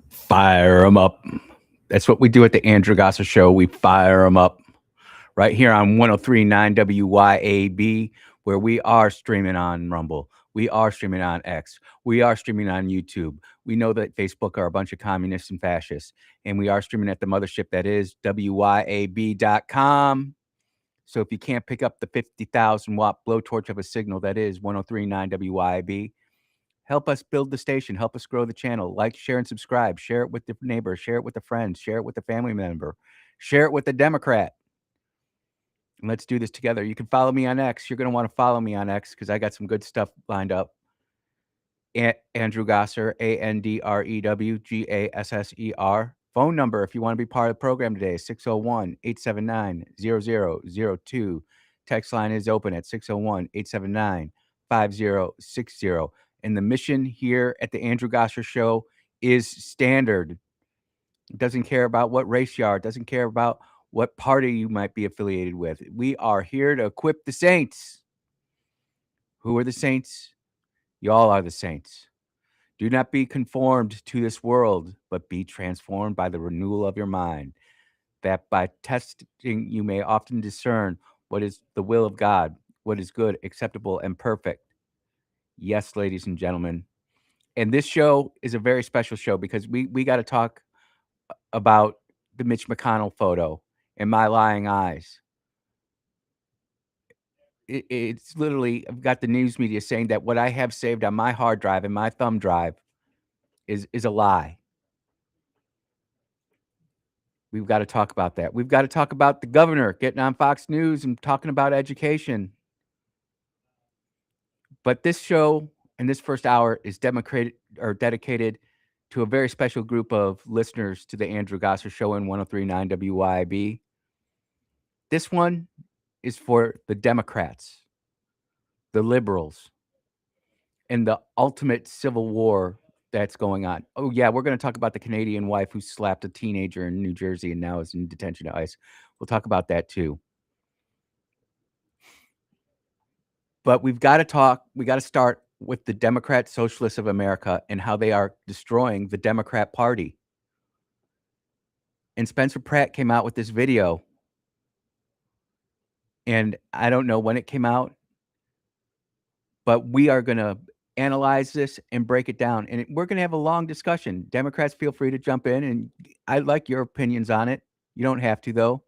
Fire them up. That's what we do at the Andrew Gosser Show. We fire them up right here on 103.9 WYAB, where we are streaming on Rumble. We are streaming on X. We are streaming on YouTube. We know that Facebook are a bunch of communists and fascists. And we are streaming at the mothership that is WYAB.com. So if you can't pick up the 50,000 watt blowtorch of a signal that is 103.9 WYAB, help us build the station. Help us grow the channel. Like, share, and subscribe. Share it with the neighbor. Share it with the friends. Share it with the family member. Share it with the Democrat. And let's do this together. You can follow me on X. You're going to want to follow me on X because I got some good stuff lined up. Andrew Gosser, AndrewGasser. Phone number if you want to be part of the program today, 601-879-0002. Text line is open at 601-879-5060. And the mission here at the Andrew Gosser Show is standard. It doesn't care about what race you are. It doesn't care about what party you might be affiliated with. We are here to equip the saints. Who are the saints? Y'all are the saints. Do not be conformed to this world, but be transformed by the renewal of your mind, that by testing you may often discern what is the will of God, what is good, acceptable, and perfect. Yes, ladies and gentlemen. And this show is a very special show because we got to talk about the Mitch McConnell photo and my lying eyes. It's literally, I've got the news media saying that what I have saved on my hard drive and my thumb drive is a lie. We've got to talk about that. We've got to talk about the governor getting on Fox News and talking about education. But this show and this first hour is dedicated to a very special group of listeners to the Andrew Gosser Show in 103.9 WYB. This one is for the Democrats, the liberals, and the ultimate civil war that's going on. Oh, yeah, we're going to talk about the Canadian wife who slapped a teenager in New Jersey and now is in detention at ICE. We'll talk about that too. But we got to start with the Democrat Socialists of America and how they are destroying the Democrat Party. And Spencer Pratt came out with this video. And I don't know when it came out, but we are going to analyze this and break it down. And we're going to have a long discussion. Democrats, feel free to jump in. And I'd like your opinions on it. You don't have to, though.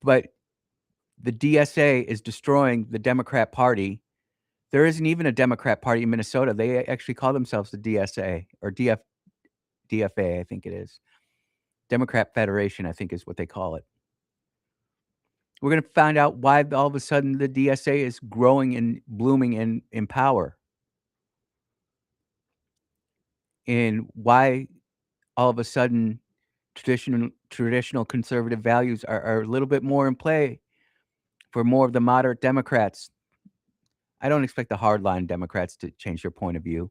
But the DSA is destroying the Democrat Party. There isn't even a Democrat Party in Minnesota. They actually call themselves the DSA or DFA, I think it is. Democrat Federation, I think is what they call it. We're going to find out why all of a sudden the DSA is growing and blooming in power. And why all of a sudden traditional conservative values are a little bit more in play for more of the moderate Democrats. I don't expect the hardline Democrats to change their point of view.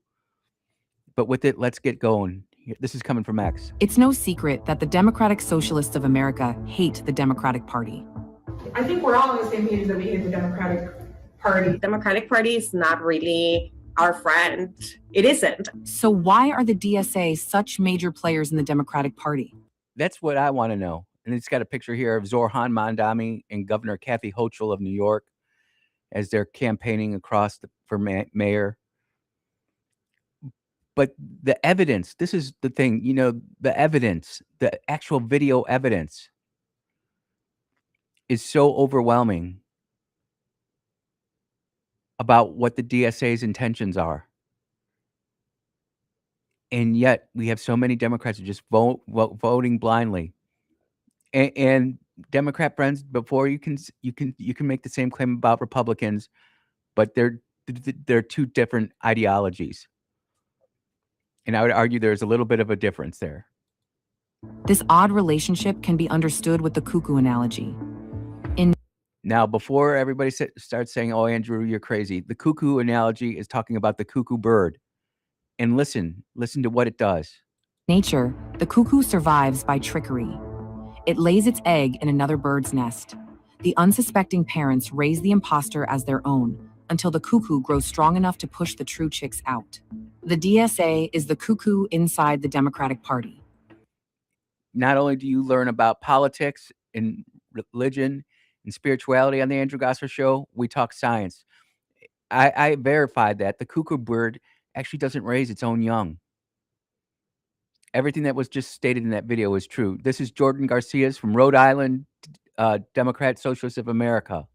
But with it, let's get going. This is coming from X. It's no secret that the Democratic Socialists of America hate the Democratic Party. I think we're all on the same page that we hate the Democratic Party. The Democratic Party is not really our friend. It isn't. So why are the DSA such major players in the Democratic Party? That's what I want to know. And it's got a picture here of Zoran Mandami and Governor Kathy Hochul of New York as they're campaigning across for mayor. But the evidence, this is the thing, the evidence, the actual video evidence is so overwhelming about what the DSA's intentions are. And yet we have so many Democrats who just voting blindly. And Democrat friends, before you can make the same claim about Republicans, but they're two different ideologies. And I would argue there's a little bit of a difference there. This odd relationship can be understood with the cuckoo analogy. Now, before everybody starts saying, "Oh, Andrew, you're crazy," the cuckoo analogy is talking about the cuckoo bird. And listen to what it does. Nature, the cuckoo survives by trickery. It lays its egg in another bird's nest. The unsuspecting parents raise the imposter as their own, until the cuckoo grows strong enough to push the true chicks out. The DSA is the cuckoo inside the Democratic Party. Not only do you learn about politics and religion and spirituality on the Andrew Gosser Show, we talk science. I verified that the cuckoo bird actually doesn't raise its own young. Everything that was just stated in that video is true. This is Jordan Garcia's from Rhode Island, Democrat Socialists of America.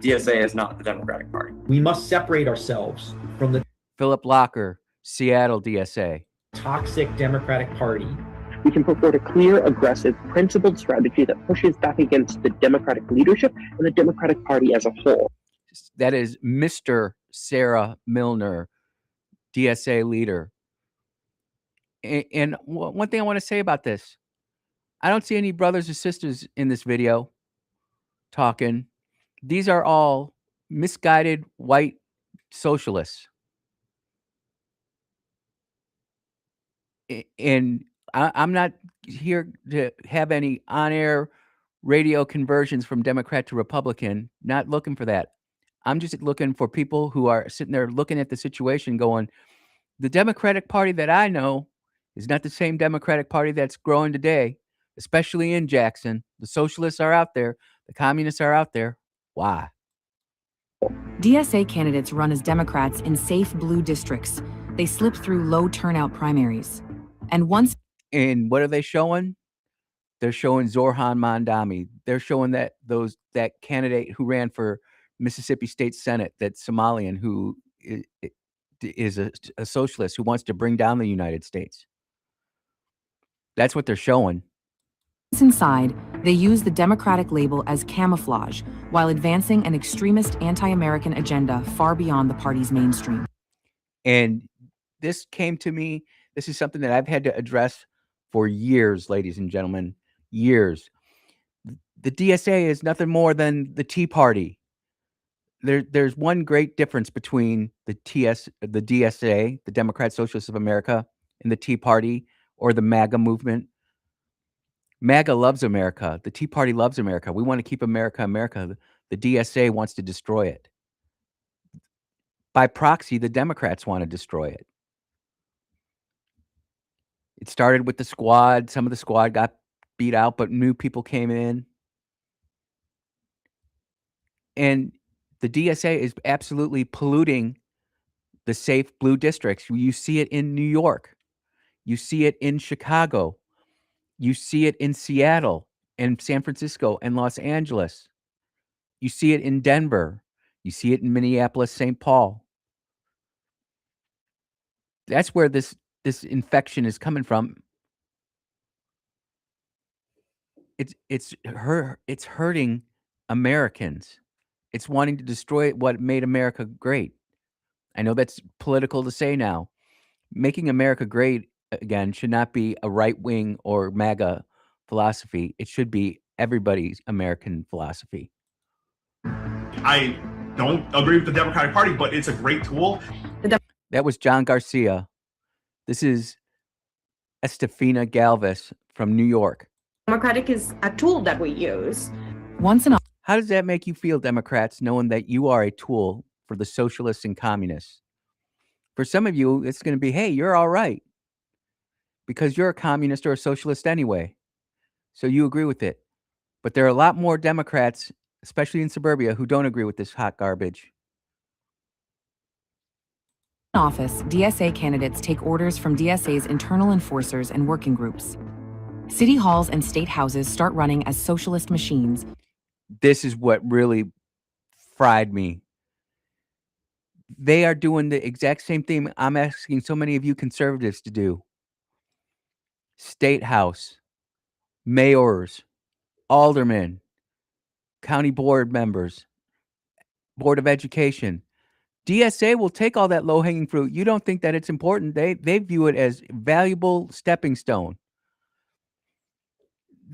DSA is not the Democratic Party. We must separate ourselves from the Philip Locker, Seattle DSA. toxic Democratic Party. We can put forward a clear, aggressive, principled strategy that pushes back against the Democratic leadership and the Democratic Party as a whole. That is Mr. Sarah Milner, DSA leader. And one thing I want to say about this, I don't see any brothers or sisters in this video talking. These are all misguided white socialists. And I'm not here to have any on-air radio conversions from Democrat to Republican, not looking for that. I'm just looking for people who are sitting there looking at the situation going, the Democratic Party that I know is not the same Democratic Party that's growing today, especially in Jackson. The socialists are out there. The communists are out there. Why? DSA candidates run as Democrats in safe blue districts. They slip through low turnout primaries. And once And what are they showing? They're showing Zorhan Mandami. They're showing that candidate who ran for Mississippi State Senate, that Somalian who is a socialist who wants to bring down the United States. That's what they're showing. inside, they use the Democratic label as camouflage while advancing an extremist anti-American agenda far beyond the party's mainstream. And this came to me. This is something that I've had to address for years, ladies and gentlemen, years. The DSA is nothing more than the Tea Party. There's one great difference between the DSA, the Democrat Socialists of America, and the Tea Party or the MAGA movement. MAGA loves America. The Tea Party loves America. We want to keep America, America. The DSA wants to destroy it. By proxy, the Democrats want to destroy it. It started with the squad. Some of the squad got beat out, but new people came in. And the DSA is absolutely polluting the safe blue districts. You see it in New York. You see it in Chicago. You see it in Seattle and San Francisco and Los Angeles. You see it in Denver. You see it in Minneapolis, St. Paul. That's where this infection is coming from. It's hurting Americans. It's wanting to destroy what made America great. I know that's political to say now. Making America great again should not be a right-wing or MAGA philosophy. It should be everybody's American philosophy. I don't agree with the Democratic Party, but it's a great tool. That was John Garcia. This is Estefina Galvez from New York. Democratic is a tool that we use. Once in How does that make you feel, Democrats, knowing that you are a tool for the socialists and communists? For some of you, it's going to be, hey, you're all right because you're a communist or a socialist anyway. So you agree with it. But there are a lot more Democrats, especially in suburbia, who don't agree with this hot garbage. office, DSA candidates take orders from DSA's internal enforcers and working groups. City halls and state houses start running as socialist machines. This is what really fried me. They are doing the exact same thing I'm asking so many of you conservatives to do. State house, mayors, aldermen, county board members, board of education. DSA will take all that low-hanging fruit. You don't think that it's important. They view it as valuable stepping stone.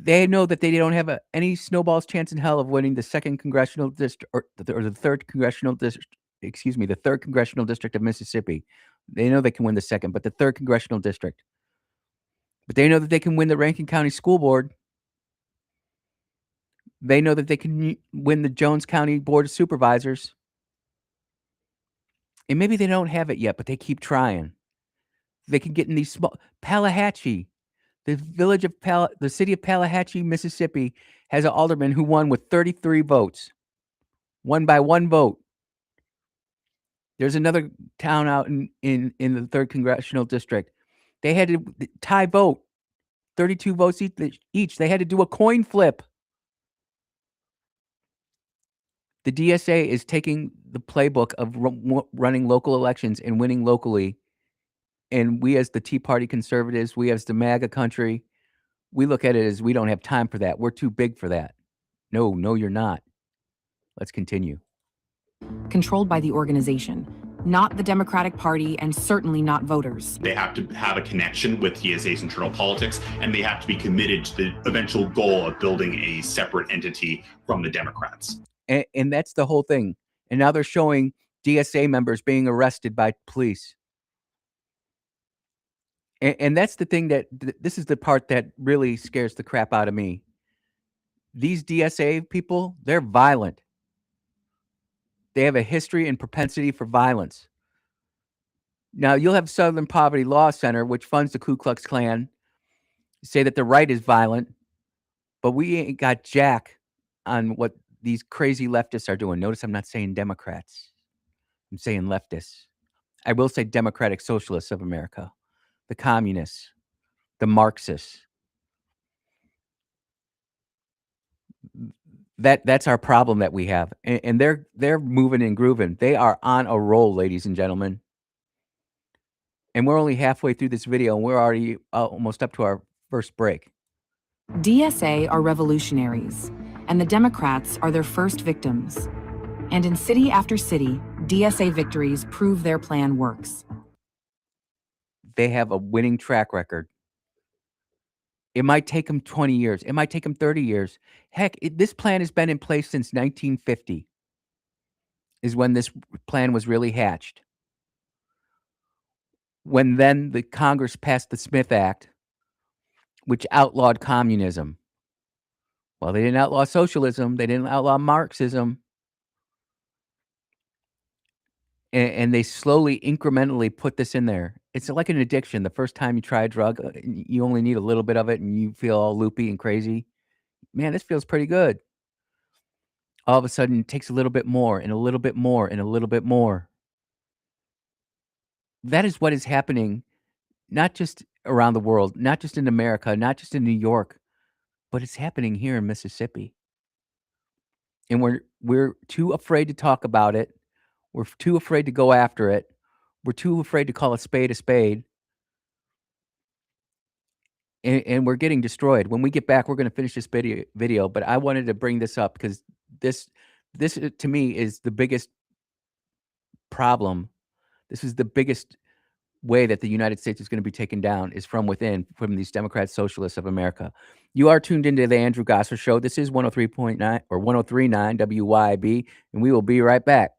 They know that they don't have any snowball's chance in hell of winning the second congressional district or the third congressional district. Excuse me, the third congressional district of Mississippi. They know they can win the second, but the third congressional district. But they know that they can win the Rankin County School Board. They know that they can win the Jones County Board of Supervisors. And maybe they don't have it yet, but they keep trying. They can get in these small Tallahatchie, the city of Tallahatchie, Mississippi, has an alderman who won with 33 votes, won by 1 vote. There's another town out in the 3rd congressional district. They had to tie vote, 32 votes each. They had to do a coin flip. The DSA is taking the playbook of running local elections and winning locally, and we as the Tea Party conservatives, we as the MAGA country, we look at it as we don't have time for that. We're too big for that. No, you're not. Let's continue. Controlled by the organization, not the Democratic Party, and certainly not voters. They have to have a connection with DSA's internal politics, and they have to be committed to the eventual goal of building a separate entity from the Democrats. And that's the whole thing. And now they're showing DSA members being arrested by police. And that's the thing that this is the part that really scares the crap out of me. These DSA people, they're violent. They have a history and propensity for violence. Now, you'll have Southern Poverty Law Center, which funds the Ku Klux Klan, say that the right is violent, but we ain't got jack on what these crazy leftists are doing. Notice I'm not saying Democrats. I'm saying leftists. I will say Democratic Socialists of America, the communists, the Marxists. That's our problem that we have. And they're moving and grooving. They are on a roll, ladies and gentlemen. And we're only halfway through this video, and we're already almost up to our first break. DSA are revolutionaries, and the Democrats are their first victims. And in city after city, DSA victories prove their plan works. They have a winning track record. It might take them 20 years. It might take them 30 years. Heck, this plan has been in place since 1950 is when this plan was really hatched. When then the Congress passed the Smith Act, which outlawed communism. Well, they didn't outlaw socialism. They didn't outlaw Marxism. And they slowly, incrementally put this in there. It's like an addiction. The first time you try a drug, you only need a little bit of it and you feel all loopy and crazy. Man, this feels pretty good. All of a sudden, it takes a little bit more and a little bit more and a little bit more. That is what is happening, not just around the world, not just in America, not just in New York, but it's happening here in Mississippi. And we're too afraid to talk about it. We're too afraid to go after it. We're too afraid to call a spade a spade. And we're getting destroyed. When we get back, we're going to finish this video, but I wanted to bring this up because this to me is the biggest problem. This is the biggest way that the United States is going to be taken down is from within, from these Democrat Socialists of America. You are tuned into the Andrew Gosser Show. This is 103.9 or 103.9 WYAB, and we will be right back.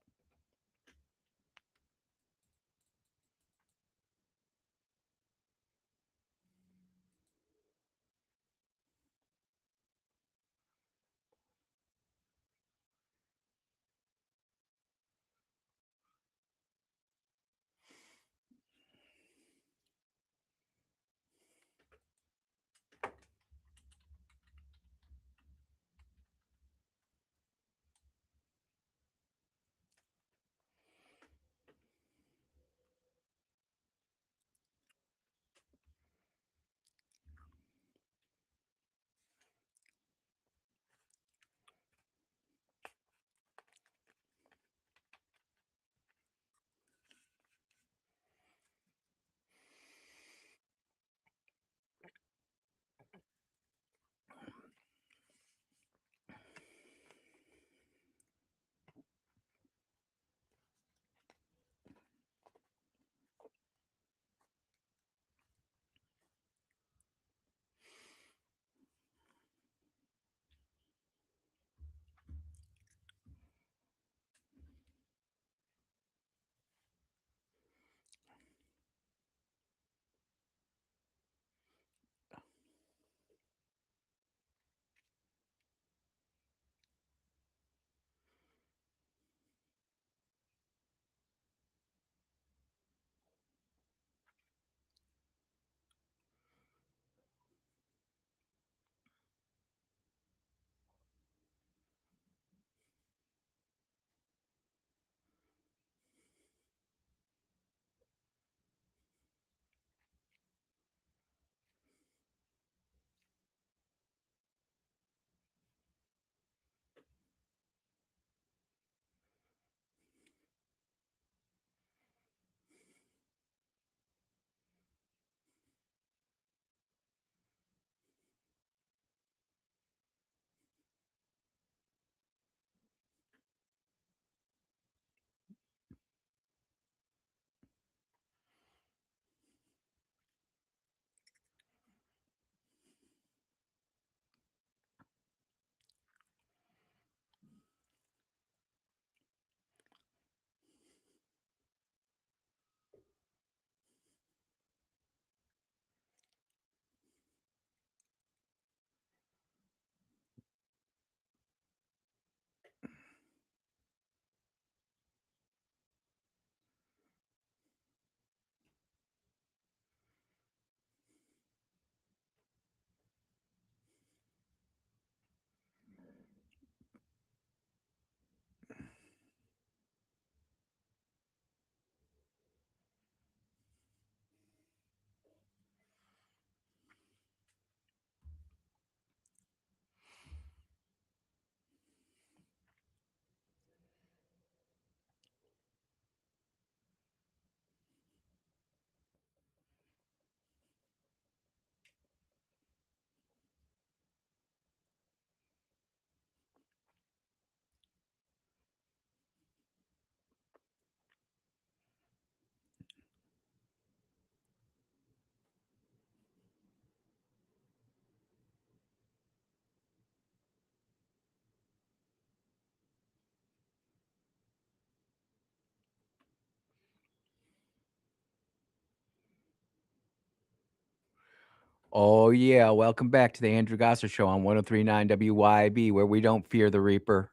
Oh, yeah. Welcome back to the Andrew Gosser Show on 1039 WYAB, where we don't fear the Reaper.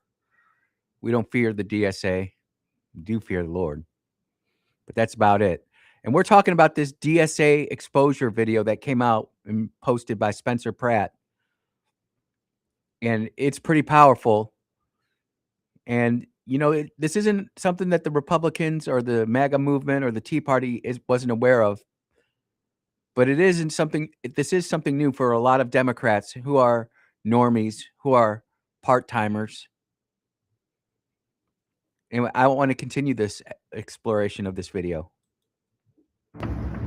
We don't fear the DSA. We do fear the Lord. But that's about it. And we're talking about this DSA exposure video that came out and posted by Spencer Pratt. And it's pretty powerful. And, you know, this isn't something that the Republicans or the MAGA movement or the Tea Party wasn't aware of. But this is something new for a lot of Democrats who are normies, who are part-timers. And I want to continue this exploration of this video.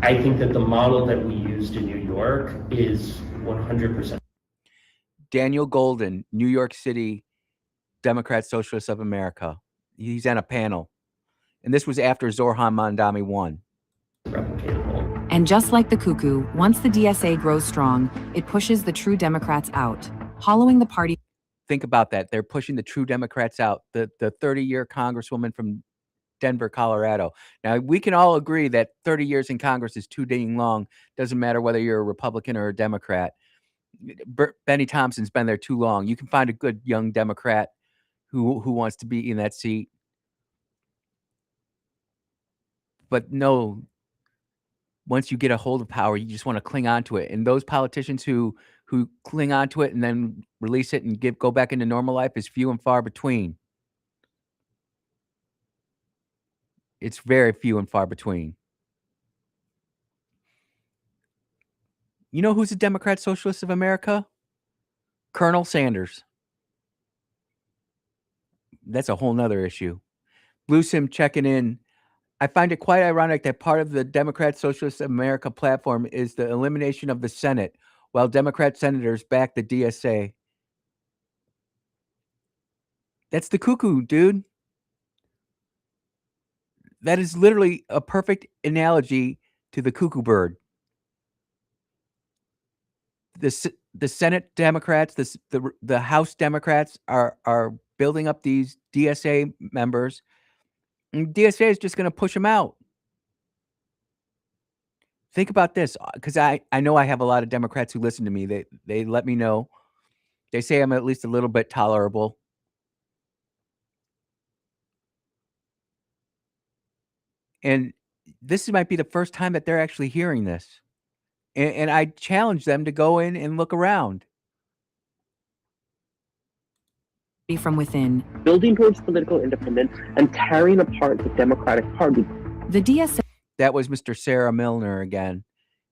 I think that the model that we used in New York is 100%. Daniel Golden, New York City Democrat Socialists of America. He's on a panel. And this was after Zorhan Mandami won. Replicatable. And just like the cuckoo, once the DSA grows strong, it pushes the true Democrats out, hollowing the party. Think about that. They're pushing the true Democrats out. The 30-year Congresswoman from Denver, Colorado. Now, we can all agree that 30 years in Congress is too dang long. Doesn't matter whether you're a Republican or a Democrat. Benny Thompson's been there too long. You can find a good young Democrat who wants to be in that seat. But no, once you get a hold of power, you just want to cling on to it. And those politicians who cling on to it and then release it and go back into normal life is few and far between. It's very few and far between. You know who's a Democrat Socialist of America? Colonel Sanders. That's a whole nother issue. Blue Sim checking in. I find it quite ironic that part of the Democrat Socialist of America platform is the elimination of the Senate, while Democrat senators back the DSA. That's the cuckoo, dude. That is literally a perfect analogy to the cuckoo bird. The Senate Democrats, the House Democrats are building up these DSA members, and DSA is just going to push them out. Think about this, because I know I have a lot of Democrats who listen to me. They let me know. They say I'm at least a little bit tolerable. And this might be the first time that they're actually hearing this. And I challenge them to go in and look around. From within. Building towards political independence and tearing apart the Democratic Party. The DSA. That was Mr. Sarah Milner again.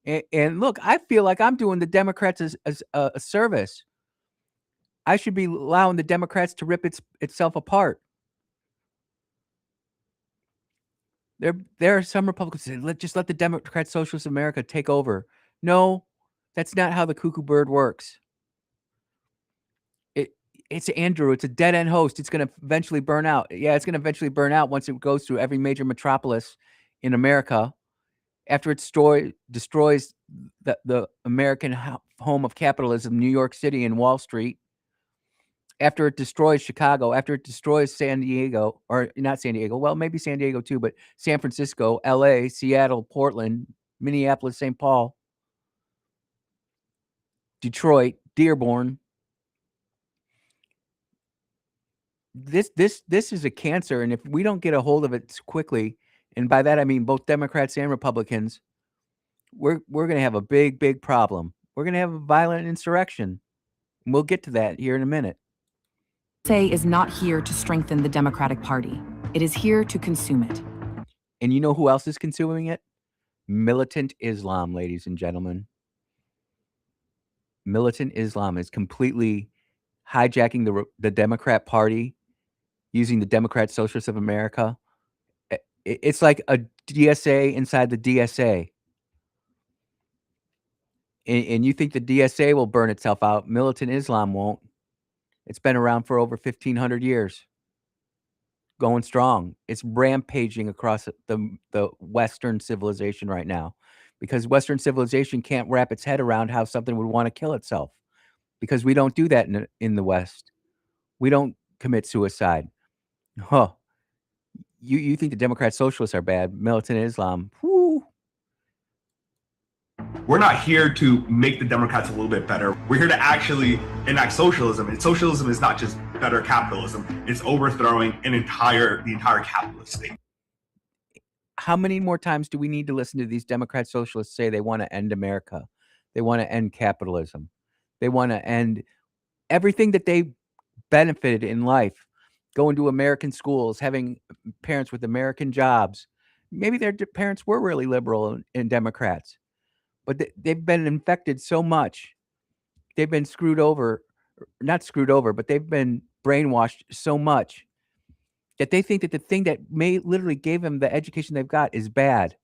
And look, I feel like I'm doing the Democrats as a service. I should be allowing the Democrats to rip itself apart. There are some Republicans who say, just let the Democrat Socialists of America take over. No, that's not how the cuckoo bird works. It's Andrew. It's a dead-end host. It's going to eventually burn out. Yeah, it's going to eventually burn out once it goes through every major metropolis in America. After it destroys the American home of capitalism, New York City and Wall Street. After it destroys Chicago, after it destroys San Diego, or not San Diego, well, maybe San Diego too, but San Francisco, LA, Seattle, Portland, Minneapolis, St. Paul, Detroit, Dearborn. This is a cancer, and if we don't get a hold of it quickly, and by that I mean both Democrats and Republicans, we're going to have a big problem. We're going to have a violent insurrection. And we'll get to that here in a minute. DSA is not here to strengthen the Democratic Party. It is here to consume it. And you know who else is consuming it? Militant Islam, ladies and gentlemen. Militant Islam is completely hijacking the Democrat Party, using the Democrat Socialists of America. It's like a DSA inside the DSA. And you think the DSA will burn itself out. Militant Islam won't. It's been around for over 1,500 years. Going strong. It's rampaging across the Western civilization right now. Because Western civilization can't wrap its head around how something would want to kill itself. Because we don't do that in the West. We don't commit suicide. Huh. You think the Democrat Socialists are bad. Militant Islam. Whoo. We're not here to make the Democrats a little bit better. We're here to actually enact socialism. And socialism is not just better capitalism. It's overthrowing the entire capitalist state. How many more times do we need to listen to these Democrat socialists say they want to end America? They want to end capitalism. They want to end everything that they benefited in life, going to American schools, having parents with American jobs. Maybe their parents were really liberal and Democrats, but they've been infected so much. They've been screwed over, not screwed over, but they've been brainwashed so much that they think that the thing that may literally gave them the education they've got is bad.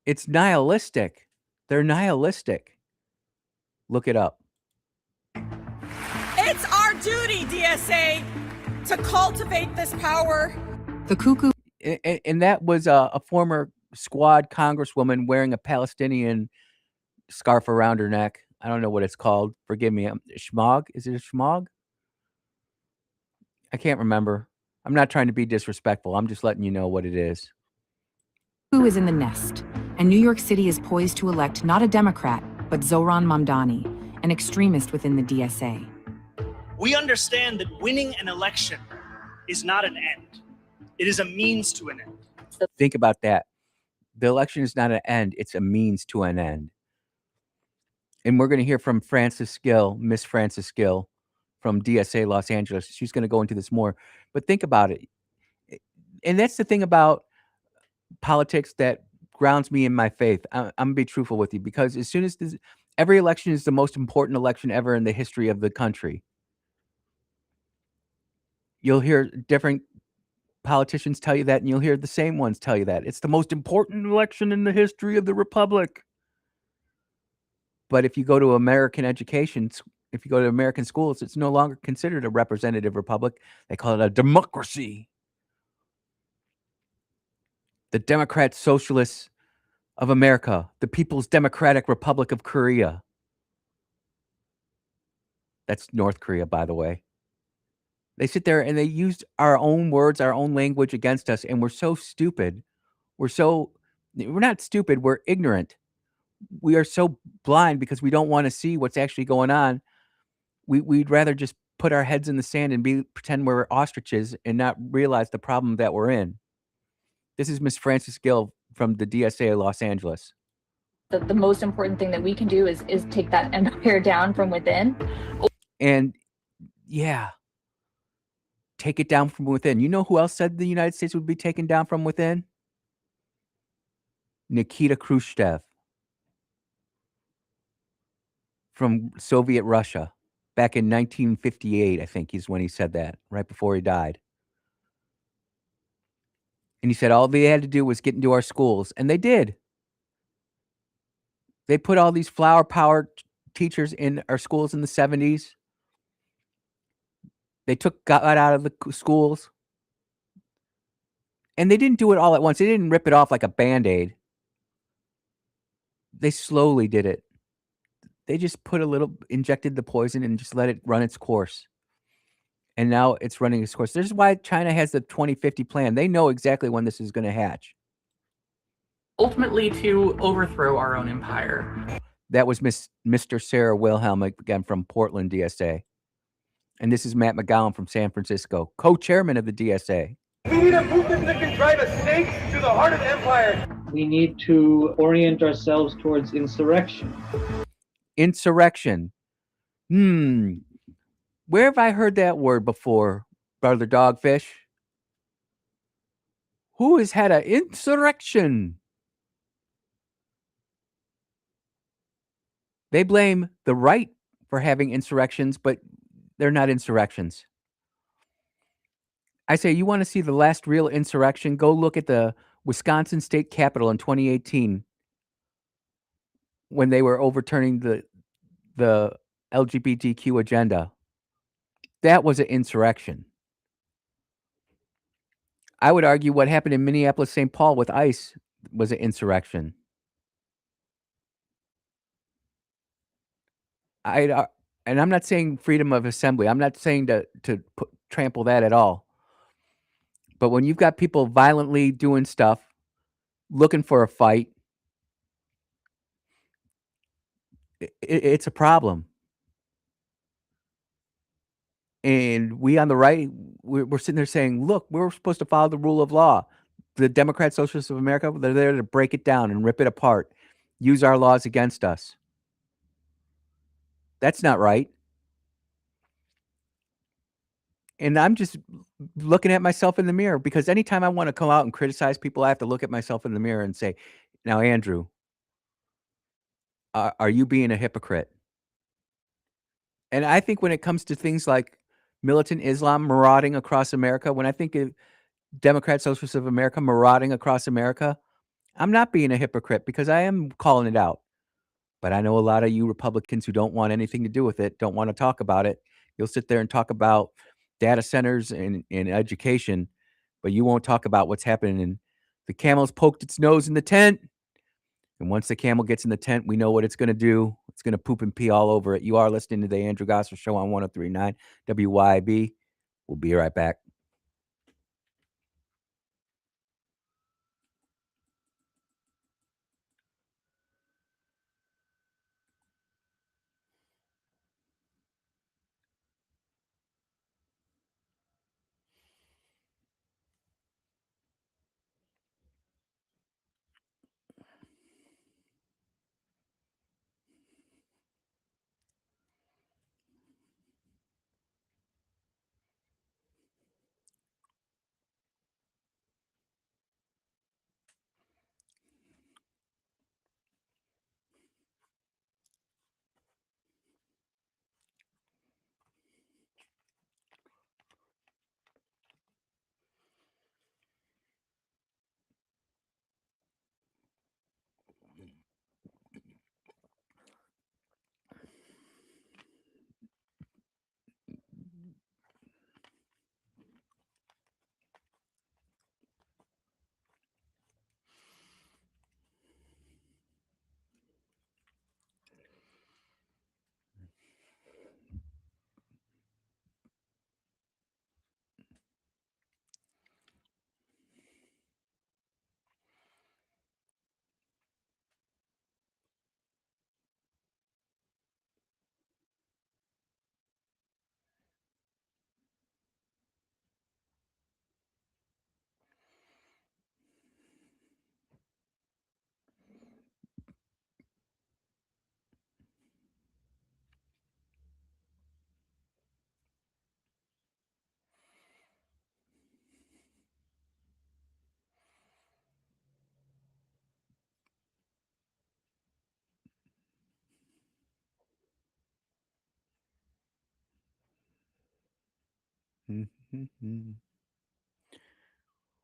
It's nihilistic. They're nihilistic. Look it up. It's our duty, DSA, to cultivate this power. The cuckoo. And that was a former squad congresswoman wearing a Palestinian scarf around her neck. I don't know what it's called. Forgive me. Schmog? Is it a schmog? I can't remember. I'm not trying to be disrespectful. I'm just letting you know what it is. Who is in the nest, and New York City is poised to elect not a Democrat, but Zohran Mamdani, an extremist within the DSA. We understand that winning an election is not an end. It is a means to an end. Think about that. The election is not an end. It's a means to an end. And we're going to hear from Frances Gill, Miss Frances Gill from DSA Los Angeles. She's going to go into this more. But think about it. And that's the thing about politics that grounds me in my faith. I'm going to be truthful with you, because as soon as every election is the most important election ever in the history of the country. You'll hear different politicians tell you that, and you'll hear the same ones tell you that. It's the most important election in the history of the republic. But if you go to American education, if you go to American schools, it's no longer considered a representative republic. They call it a democracy. The Democrat Socialists of America, the People's Democratic Republic of Korea. That's North Korea, by the way. They sit there and they used our own words, our own language against us, and we're so stupid. We're not stupid, we're ignorant. We are so blind because we don't want to see what's actually going on. We'd rather just put our heads in the sand and pretend we're ostriches and not realize the problem that we're in. This is Miss Frances Gill from the DSA of Los Angeles. The most important thing that we can do is take that empire down from within. And yeah, take it down from within. You know who else said the United States would be taken down from within? Nikita Khrushchev from Soviet Russia back in 1958, I think is when he said that, right before he died. And he said all they had to do was get into our schools, and they did. They put all these flower power teachers in our schools in the 70s. They took God out of the schools. And they didn't do it all at once. They didn't rip it off like a Band-Aid. They slowly did it. They just injected the poison and just let it run its course. And now it's running its course. This is why China has the 2050 plan. They know exactly when this is going to hatch. Ultimately to overthrow our own empire. That was Mr. Sarah Wilhelm, again, from Portland, DSA. And this is Matt McGowan from San Francisco, co-chairman of the DSA. We need a movement that can drive a stake to the heart of empire. We need to orient ourselves towards insurrection. Insurrection. Where have I heard that word before, Brother Dogfish? Who has had an insurrection? They blame the right for having insurrections, but they're not insurrections. I say, you want to see the last real insurrection? Go look at the Wisconsin State Capitol in 2018 when they were overturning the LGBTQ agenda. That was an insurrection. I would argue what happened in Minneapolis, St. Paul with ICE was an insurrection. And I'm not saying freedom of assembly. I'm not saying to trample that at all. But when you've got people violently doing stuff, looking for a fight, it's a problem. And we on the right, we're sitting there saying, look, we're supposed to follow the rule of law. The Democrat Socialists of America, they're there to break it down and rip it apart, use our laws against us. That's not right. And I'm just looking at myself in the mirror, because anytime I want to come out and criticize people, I have to look at myself in the mirror and say, now, Andrew, are you being a hypocrite? And I think when it comes to things like militant Islam marauding across America, when I think of Democrat Socialists of America marauding across America, I'm not being a hypocrite, because I am calling it out. But I know a lot of you Republicans who don't want anything to do with it, don't want to talk about it. You'll sit there and talk about data centers and education, but you won't talk about what's happening. And the camel's poked its nose in the tent. And once the camel gets in the tent, we know what it's going to do. It's going to poop and pee all over it. You are listening to the Andrew Gosser Show on 103.9 WYAB. We'll be right back.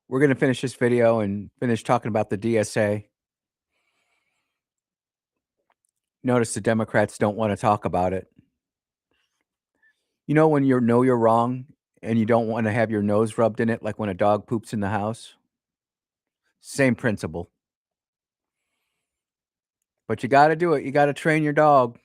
We're going to finish this video and finish talking about the DSA. Notice the Democrats don't want to talk about it. You know, when you know you're wrong and you don't want to have your nose rubbed in it, like when a dog poops in the house? Same principle. But you got to do it. You got to train your dog.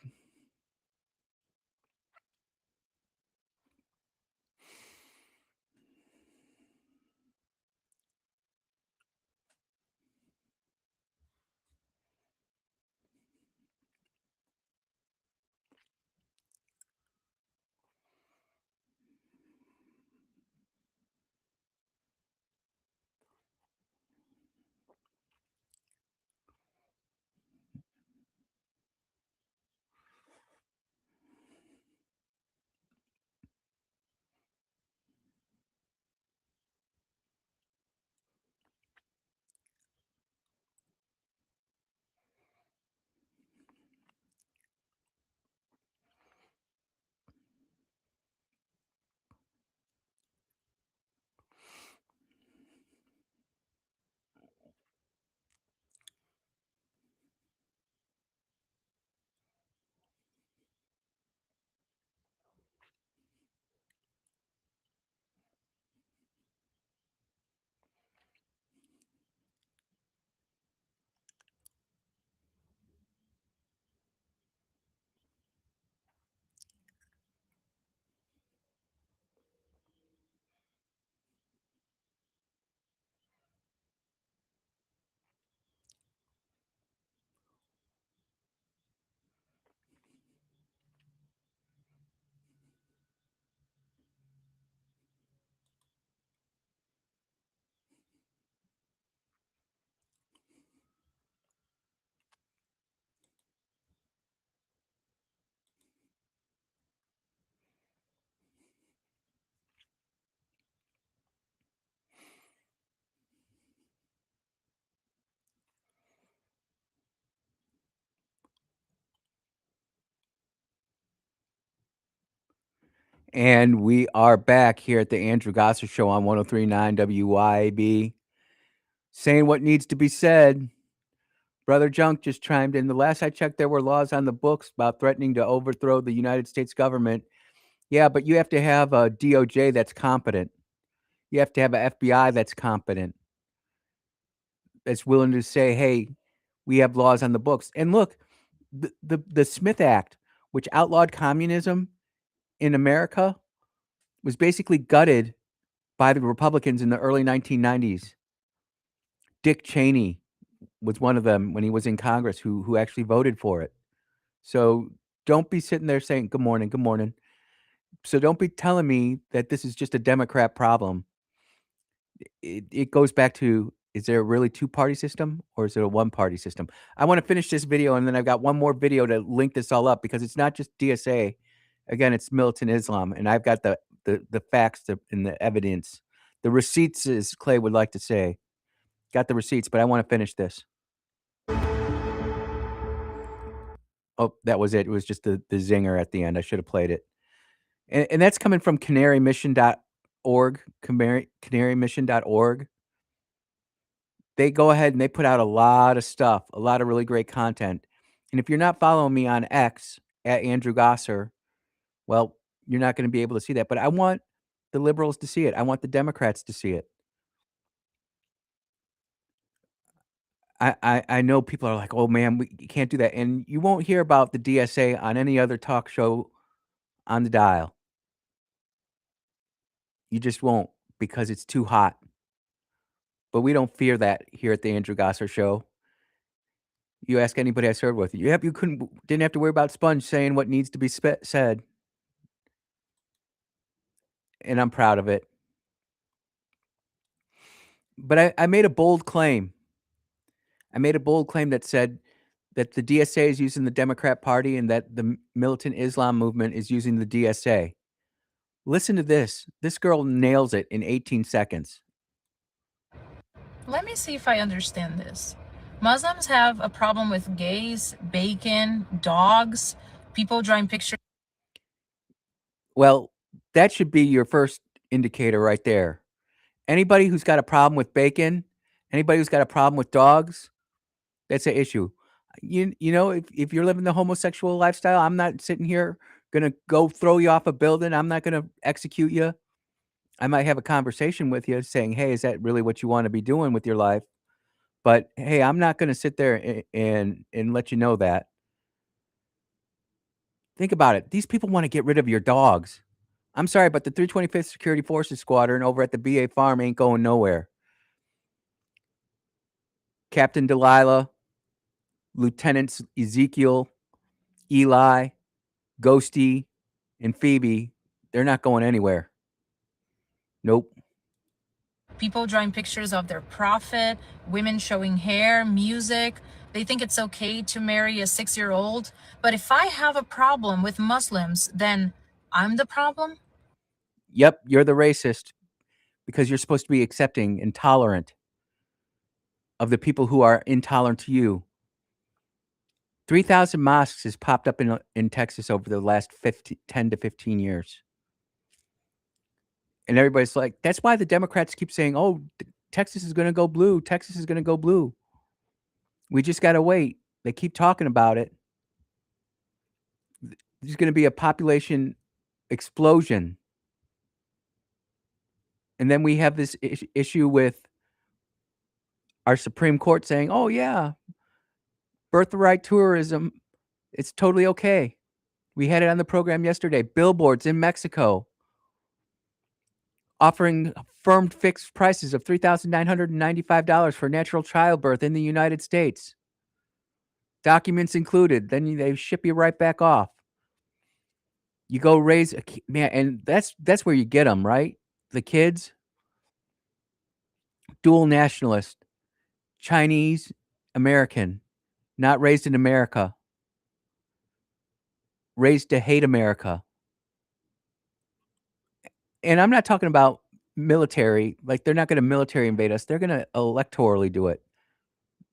And we are back here at the Andrew Gosser Show on 103.9 WYAB, saying what needs to be said. Brother Junk just chimed in. The last I checked, there were laws on the books about threatening to overthrow the United States government. Yeah, but you have to have a DOJ that's competent. You have to have an FBI that's competent, that's willing to say, hey, we have laws on the books. And look, the Smith Act, which outlawed communism in America, was basically gutted by the Republicans in the early 1990s. Dick Cheney was one of them when he was in Congress who actually voted for it. So don't be sitting there saying, good morning, good morning. So don't be telling me that this is just a Democrat problem. It goes back to, is there really two-party system or is it a one-party system? I want to finish this video, and then I've got one more video to link this all up, because it's not just DSA. Again, it's militant Islam, and I've got the facts and the evidence. The receipts, as Clay would like to say. Got the receipts, but I want to finish this. Oh, that was it. It was just the zinger at the end. I should have played it. And that's coming from canarymission.org, canarymission.org. They go ahead and they put out a lot of stuff, a lot of really great content. And if you're not following me on X at Andrew Gosser, well, you're not going to be able to see that. But I want the liberals to see it. I want the Democrats to see it. I know people are like, oh man, you can't do that. And you won't hear about the DSA on any other talk show on the dial. You just won't, because it's too hot. But we don't fear that here at the Andrew Gosser Show. You ask anybody I served with, you didn't have to worry about Sponge saying what needs to be said. And I'm proud of it. But I made a bold claim. I made a bold claim that said that the DSA is using the Democrat Party and that the militant Islam movement is using the DSA. Listen to this. This girl nails it in 18 seconds. Let me see if I understand this. Muslims have a problem with gays, bacon, dogs, people drawing pictures. Well, that should be your first indicator right there. Anybody who's got a problem with bacon, anybody who's got a problem with dogs, that's an issue. You know, if you're living the homosexual lifestyle, I'm not sitting here going to go throw you off a building. I'm not going to execute you. I might have a conversation with you saying, hey, is that really what you want to be doing with your life? But hey, I'm not going to sit there and let you know that. Think about it. These people want to get rid of your dogs. I'm sorry, but the 325th Security Forces Squadron over at the BA farm ain't going nowhere. Captain Delilah, Lieutenants Ezekiel, Eli, Ghosty, and Phoebe, they're not going anywhere. Nope. People drawing pictures of their prophet, women showing hair, music. They think it's okay to marry a 6-year-old. But if I have a problem with Muslims, then I'm the problem? Yep, you're the racist, because you're supposed to be accepting and tolerant of the people who are intolerant to you. 3,000 mosques has popped up in Texas over the last 10 to 15 years. And everybody's like, that's why the Democrats keep saying, oh, Texas is going to go blue. Texas is going to go blue. We just got to wait. They keep talking about it. There's going to be a population explosion. And then we have this issue with our Supreme Court saying, oh, yeah, birthright tourism, it's totally okay. We had it on the program yesterday. Billboards in Mexico offering firm fixed prices of $3,995 for natural childbirth in the United States. Documents included. Then they ship you right back off. You go raise a man, and that's where you get them, right? The kids, dual nationalist, Chinese, American, not raised in America, raised to hate America. And I'm not talking about military, like they're not going to military invade us. They're going to electorally do it.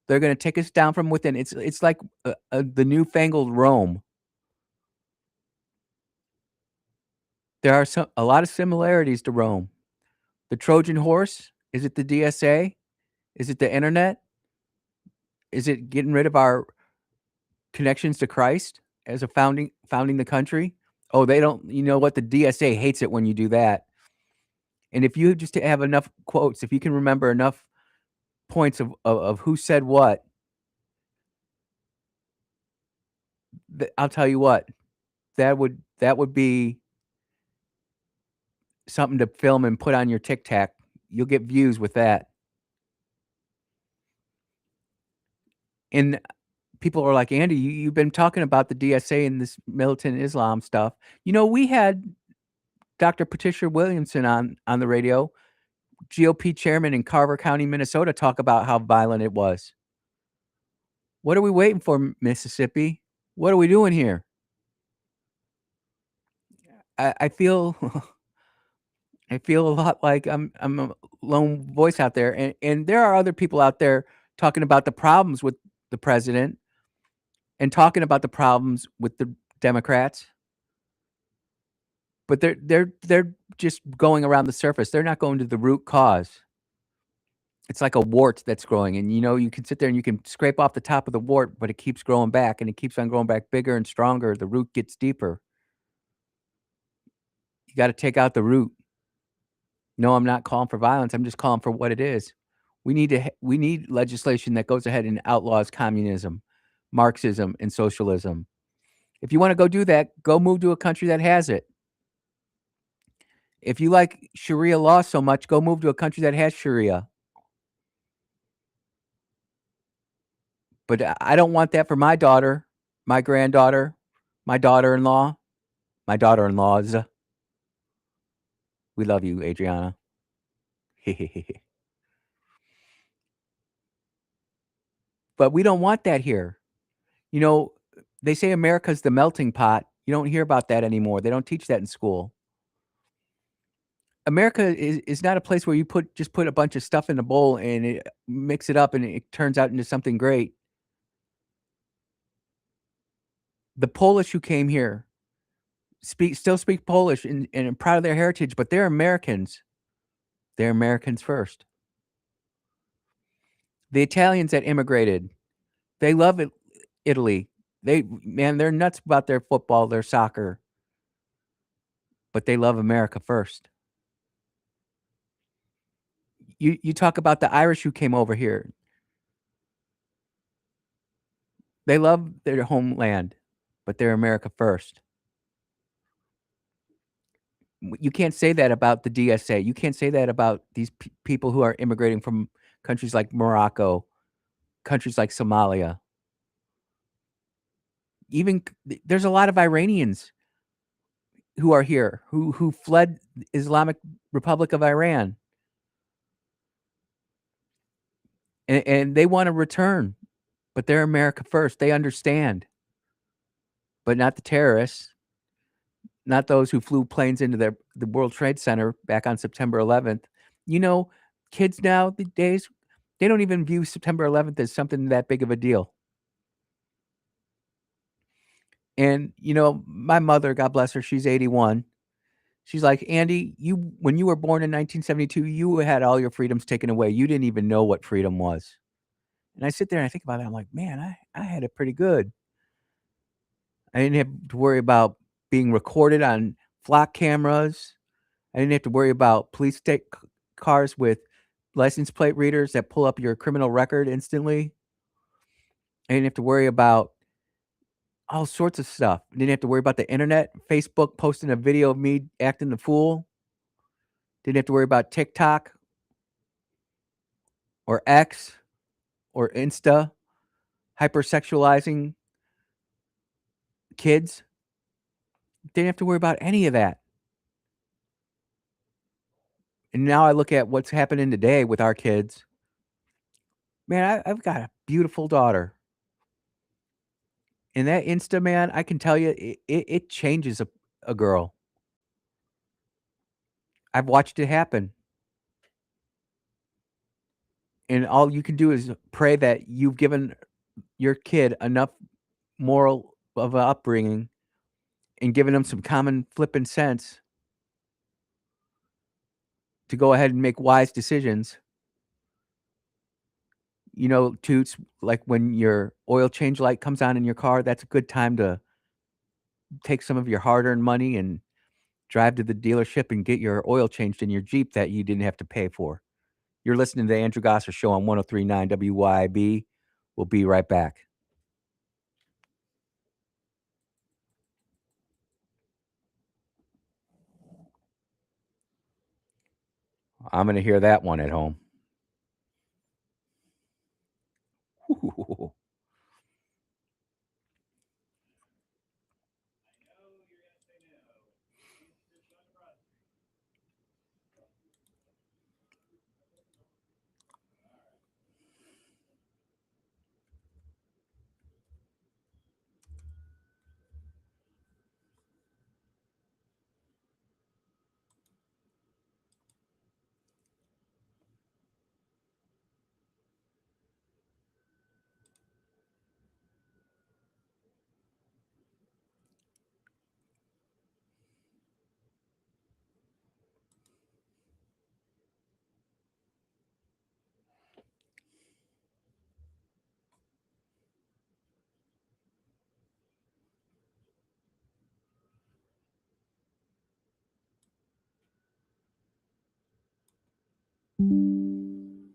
They're going to take us down from within. It's like the newfangled Rome. There are a lot of similarities to Rome. The Trojan horse, is it the DSA? Is it the internet? Is it getting rid of our connections to Christ as a founding the country? Oh, they don't, you know what? The DSA hates it when you do that. And if you just have enough quotes, if you can remember enough points of who said what, I'll tell you what, that would be something to film and put on your TikTok. You'll get views with that. And people are like, Andy, you've been talking about the DSA and this militant Islam stuff. You know, we had Dr. Patricia Williamson on the radio, GOP chairman in Carver County, Minnesota, talk about how violent it was. What are we waiting for, Mississippi? What are we doing here? I feel I feel a lot like I'm a lone voice out there, and there are other people out there talking about the problems with the president and talking about the problems with the Democrats. But they're just going around the surface. They're not going to the root cause. It's like a wart that's growing, and you know, you can sit there and you can scrape off the top of the wart, but it keeps growing back, and it keeps on growing back bigger and stronger. The root gets deeper. You got to take out the root. No, I'm not calling for violence. I'm just calling for what it is. We need legislation that goes ahead and outlaws communism, Marxism, and socialism. If you want to go do that, go move to a country that has it. If you like Sharia law so much, go move to a country that has Sharia. But I don't want that for my daughter, my granddaughter, my daughter-in-law, my daughter-in-laws. We love you, Adriana. But we don't want that here. You know, they say America's the melting pot. You don't hear about that anymore. They don't teach that in school. America is not a place where you just put a bunch of stuff in a bowl and mix it up and it turns out into something great. The Polish who came here still speak Polish and are proud of their heritage, but they're Americans. They're Americans first. The Italians that immigrated, they love Italy. They're nuts about their football, their soccer, but they love America first. You talk about the Irish who came over here. They love their homeland, but they're America first. You can't say that about the DSA. You can't say that about these people who are immigrating from countries like Morocco, countries like Somalia. Even there's a lot of Iranians who are here, who fled Islamic Republic of Iran. And they want to return, but they're America first. They understand, but not the terrorists, not those who flew planes into the World Trade Center back on September 11th. You know, kids nowadays, they don't even view September 11th as something that big of a deal. And, you know, my mother, God bless her, she's 81. She's like, Andy, when you were born in 1972, you had all your freedoms taken away. You didn't even know what freedom was. And I sit there and I think about it. I'm like, man, I had it pretty good. I didn't have to worry about being recorded on flock cameras. I didn't have to worry about police cars with license plate readers that pull up your criminal record instantly. I didn't have to worry about all sorts of stuff. I didn't have to worry about the internet, Facebook posting a video of me acting the fool. Didn't have to worry about TikTok or X or Insta hypersexualizing kids. Didn't have to worry about any of that. And now I look at what's happening today with our kids. Man, I've got a beautiful daughter. And that Insta, man, I can tell you, it changes a girl. I've watched it happen. And all you can do is pray that you've given your kid enough moral of an upbringing and given them some common flipping sense to go ahead and make wise decisions. You know, Toots, like when your oil change light comes on in your car, that's a good time to take some of your hard-earned money and drive to the dealership and get your oil changed in your Jeep that you didn't have to pay for. You're listening to the Andrew Gosser Show on 103.9 WYAB. We'll be right back. I'm going to hear that one at home. Ooh.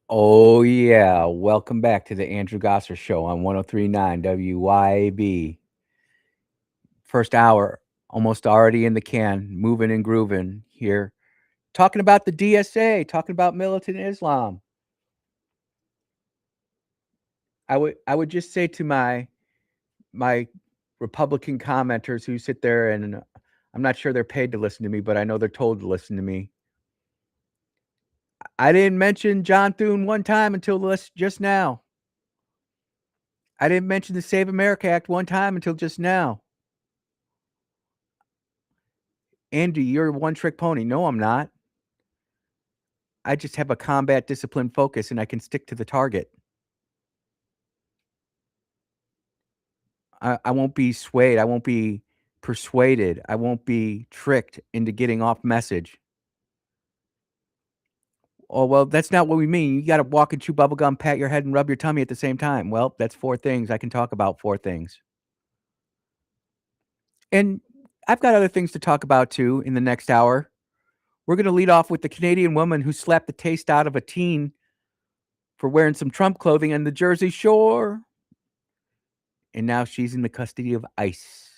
Oh, yeah. Welcome back to the Andrew Gosser Show on 103.9 WYAB. First hour, almost already in the can, moving and grooving here talking about the DSA, talking about militant Islam. I would just say to my Republican commenters who sit there, and I'm not sure they're paid to listen to me, but I know they're told to listen to me. I didn't mention John Thune one time until just now. I didn't mention the Save America Act one time until just now. Andy, you're a one-trick pony. No, I'm not. I just have a combat discipline focus, and I can stick to the target. I won't be swayed. I won't be persuaded. I won't be tricked into getting off message. Oh, well, that's not what we mean. You got to walk and chew bubblegum, pat your head, and rub your tummy at the same time. Well, that's 4 things. I can talk about 4 things. And I've got other things to talk about, too, in the next hour. We're going to lead off with the Canadian woman who slapped the taste out of a teen for wearing some Trump clothing on the Jersey Shore. And now she's in the custody of ICE.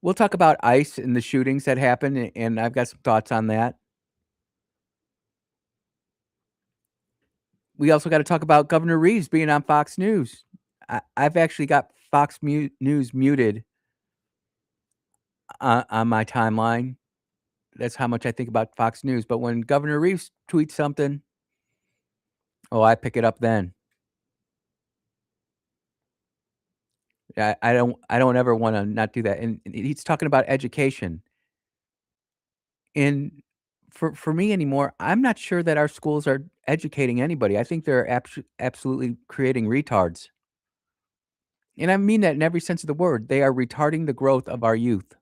We'll talk about ICE and the shootings that happened, and I've got some thoughts on that. We also got to talk about Governor Reeves being on Fox News. I've actually got Fox News muted on my timeline. That's how much I think about Fox News. But when Governor Reeves tweets something, I pick it up then. I don't ever want to not do that. And he's talking about education. And for me anymore, I'm not sure that our schools are educating anybody. I think they're absolutely creating retards. And I mean that in every sense of the word. They are retarding the growth of our youth,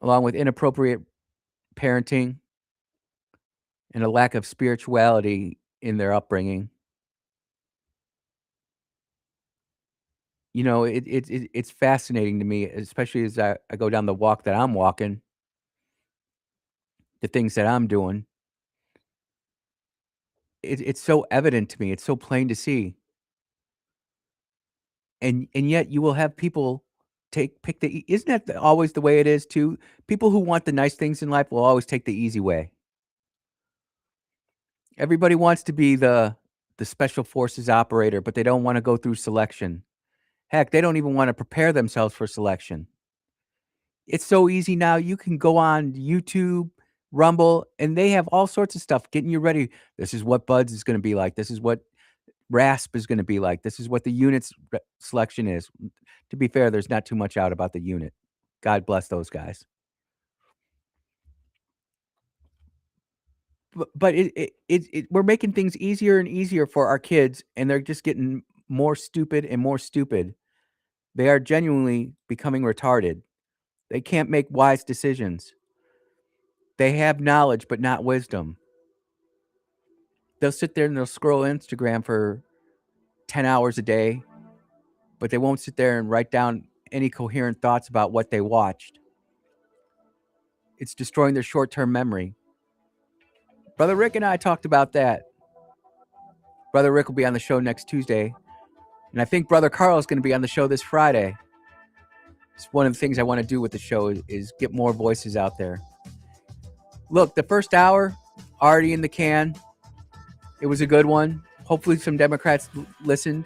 along with inappropriate parenting and a lack of spirituality in their upbringing. You know, it's fascinating to me, especially as I go down the walk that I'm walking, the things that I'm doing. It's so evident to me. It's so plain to see. And yet you will have people pick the isn't that always the way it is too? People who want the nice things in life will always take the easy way. Everybody wants to be the special forces operator, but they don't want to go through selection. Heck, they don't even want to prepare themselves for selection. It's so easy now. You can go on YouTube, Rumble, and they have all sorts of stuff getting you ready. This is what Buds is going to be like. This is what RASP is going to be like. This is what the unit's selection is. To be fair, there's not too much out about the unit. God bless those guys. But we're making things easier and easier for our kids, and they're just getting more stupid and more stupid. They are genuinely becoming retarded. They can't make wise decisions. They have knowledge, but not wisdom. They'll sit there and they'll scroll Instagram for 10 hours a day, but they won't sit there and write down any coherent thoughts about what they watched. It's destroying their short-term memory. Brother Rick and I talked about that. Brother Rick will be on the show next Tuesday, and I think Brother Carl is going to be on the show this Friday. It's one of the things I want to do with the show is get more voices out there. Look, the first hour, already in the can. It was a good one. Hopefully some Democrats listened.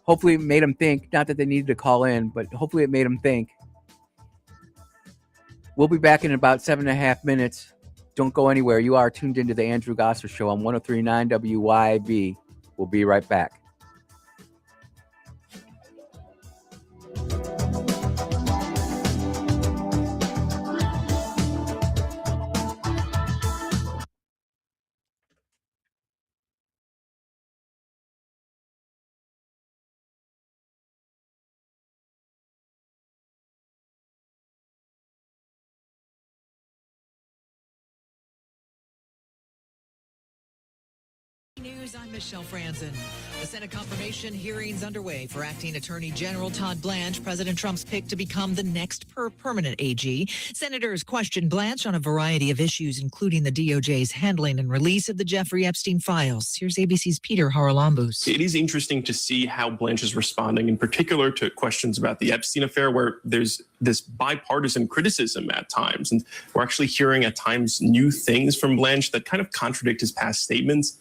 Hopefully it made them think. Not that they needed to call in, but hopefully it made them think. We'll be back in about 7.5 minutes. Don't go anywhere. You are tuned into the Andrew Gosser Show on 103.9 WYAB. We'll be right back. News, I'm Michelle Franzen. The Senate confirmation hearings underway for acting Attorney General Todd Blanche, President Trump's pick to become the next permanent AG. Senators questioned Blanche on a variety of issues, including the DOJ's handling and release of the Jeffrey Epstein files. Here's ABC's Peter Haralambous. It is interesting to see how Blanche is responding, in particular to questions about the Epstein affair, where there's this bipartisan criticism at times. And we're actually hearing at times new things from Blanche that kind of contradict his past statements.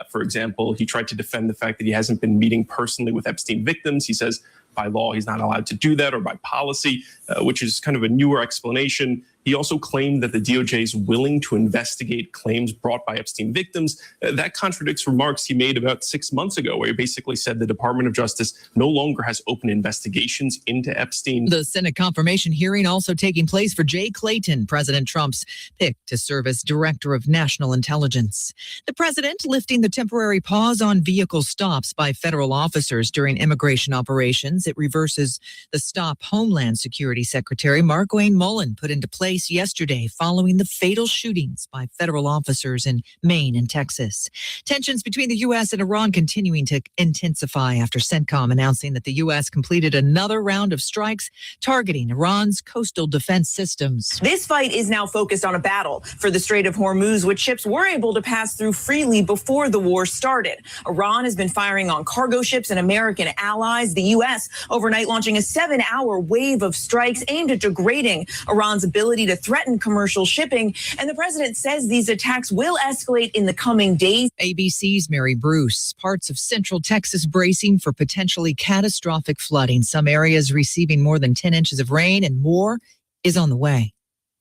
For example, he tried to defend the fact that he hasn't been meeting personally with Epstein victims. He says by law he's not allowed to do that, or by policy, which is kind of a newer explanation. He also claimed that the DOJ is willing to investigate claims brought by Epstein victims. That contradicts remarks he made about 6 months ago, where he basically said the Department of Justice no longer has open investigations into Epstein. The Senate confirmation hearing also taking place for Jay Clayton, President Trump's pick to serve as Director of National Intelligence. The president lifting the temporary pause on vehicle stops by federal officers during immigration operations. It reverses the stop Homeland Security Secretary Markwayne Mullin put into place yesterday following the fatal shootings by federal officers in Maine and Texas. Tensions between the U.S. and Iran continuing to intensify after CENTCOM announcing that the U.S. completed another round of strikes targeting Iran's coastal defense systems. This fight is now focused on a battle for the Strait of Hormuz, which ships were able to pass through freely before the war started. Iran has been firing on cargo ships and American allies. The U.S. overnight launching a 7-hour wave of strikes aimed at degrading Iran's ability to threaten commercial shipping. And the president says these attacks will escalate in the coming days. ABC's Mary Bruce. Parts of central Texas bracing for potentially catastrophic flooding. Some areas receiving more than 10 inches of rain, and more is on the way.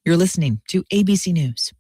You're listening to ABC News.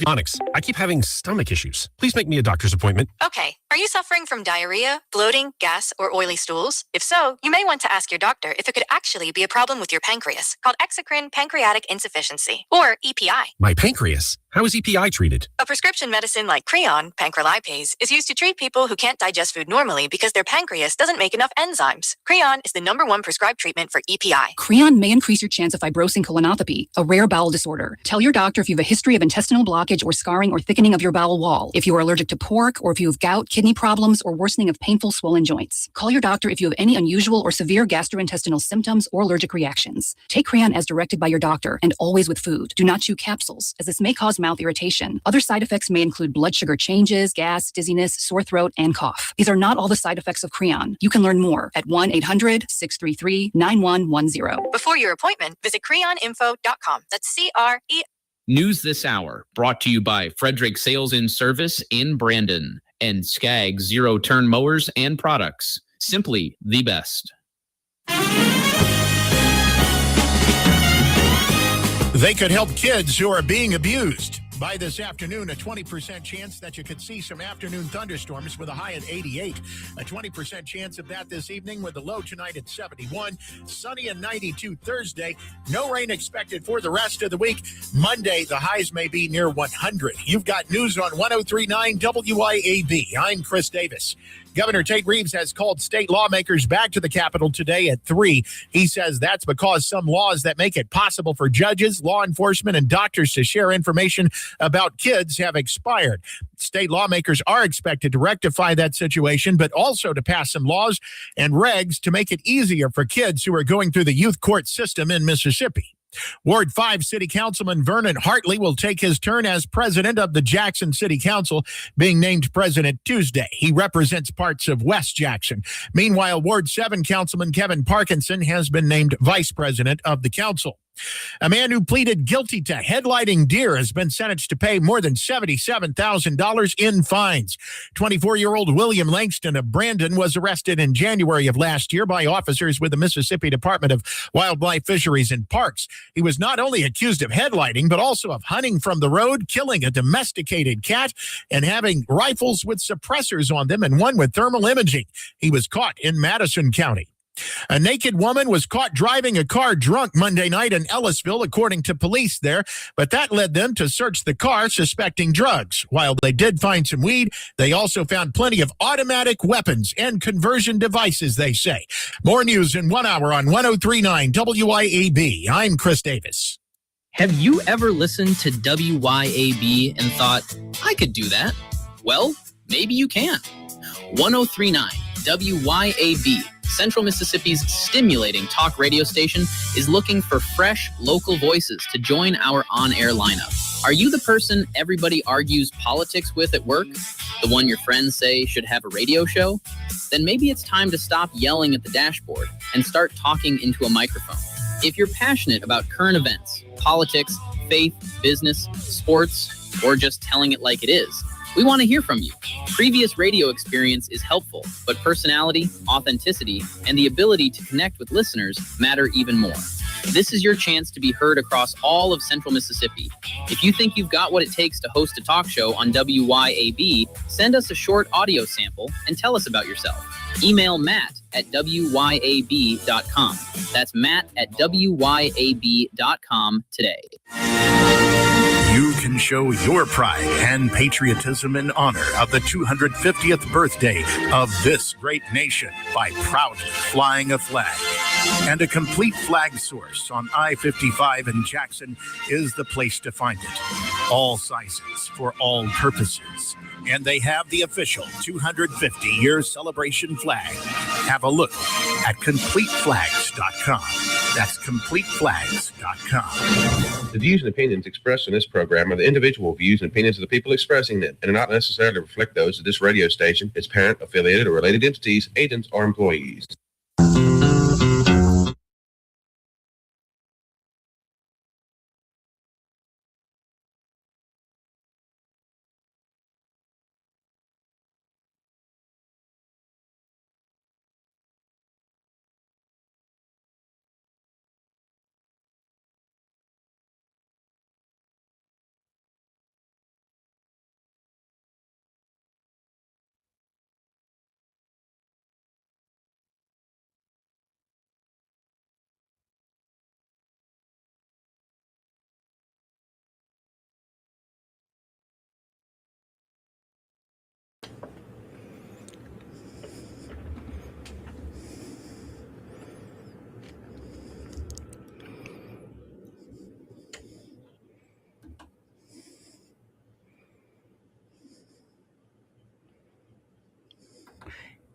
Onyx, I keep having stomach issues. Please make me a doctor's appointment. Okay. Are you suffering from diarrhea, bloating, gas, or oily stools? If so, you may want to ask your doctor if it could actually be a problem with your pancreas, called exocrine pancreatic insufficiency, or EPI. My pancreas? How is EPI treated? A prescription medicine like Creon, pancrelipase, is used to treat people who can't digest food normally because their pancreas doesn't make enough enzymes. Creon is the #1 prescribed treatment for EPI. Creon may increase your chance of fibrosing colonopathy, a rare bowel disorder. Tell your doctor if you have a history of intestinal blockage or scarring or thickening of your bowel wall, if you are allergic to pork, or if you have gout, kidney problems, or worsening of painful swollen joints. Call your doctor if you have any unusual or severe gastrointestinal symptoms or allergic reactions. Take Creon as directed by your doctor, and always with food. Do not chew capsules, as this may cause mouth irritation. Other side effects may include blood sugar changes, gas, dizziness, sore throat, and cough. These are not all the side effects of Creon. You can learn more at 1-800-633-9110. Before your appointment, visit creoninfo.com. That's C-R-E. News This Hour, brought to you by Frederick Sales and Service in Brandon and Skag Zero Turn Mowers and Products. Simply the best. They could help kids who are being abused. By this afternoon, a 20% chance that you could see some afternoon thunderstorms with a high at 88. A 20% chance of that this evening with a low tonight at 71. Sunny and 92 Thursday. No rain expected for the rest of the week. Monday, the highs may be near 100. You've got news on 103.9 WYAB. I'm Chris Davis. Governor Tate Reeves has called state lawmakers back to the Capitol today at 3. He says that's because some laws that make it possible for judges, law enforcement, and doctors to share information about kids have expired. State lawmakers are expected to rectify that situation, but also to pass some laws and regs to make it easier for kids who are going through the youth court system in Mississippi. Ward 5 City Councilman Vernon Hartley will take his turn as president of the Jackson City Council, being named president Tuesday. He represents parts of West Jackson. Meanwhile, Ward 7 Councilman Kevin Parkinson has been named vice president of the council. A man who pleaded guilty to headlighting deer has been sentenced to pay more than $77,000 in fines. 24-year-old William Langston of Brandon was arrested in January of last year by officers with the Mississippi Department of Wildlife, Fisheries, and Parks. He was not only accused of headlighting, but also of hunting from the road, killing a domesticated cat, and having rifles with suppressors on them and one with thermal imaging. He was caught in Madison County. A naked woman was caught driving a car drunk Monday night in Ellisville, according to police there, but that led them to search the car suspecting drugs. While they did find some weed, they also found plenty of automatic weapons and conversion devices, they say. More news in 1 hour on 103.9 WYAB. I'm Chris Davis. Have you ever listened to WYAB and thought, I could do that? Well, maybe you can. 1039 WYAB, Central Mississippi's stimulating talk radio station, is looking for fresh local voices to join our on-air lineup. Are you the person everybody argues politics with at work? The one your friends say should have a radio show? Then maybe it's time to stop yelling at the dashboard and start talking into a microphone. If you're passionate about current events, politics, faith, business, sports, or just telling it like it is, we want to hear from you. Previous radio experience is helpful, but personality, authenticity, and the ability to connect with listeners matter even more. This is your chance to be heard across all of Central Mississippi. If you think you've got what it takes to host a talk show on WYAB, send us a short audio sample and tell us about yourself. Email Matt at WYAB.com. That's Matt at WYAB.com today. You can show your pride and patriotism in honor of the 250th birthday of this great nation by proudly flying a flag. And a complete flag source on I-55 in Jackson is the place to find it. All sizes for all purposes. And they have the official 250-year celebration flag. Have a look at CompleteFlags.com. That's CompleteFlags.com. The views and opinions expressed in this program are the individual views and opinions of the people expressing them and do not necessarily reflect those of this radio station, its parent, affiliated, or related entities, agents, or employees.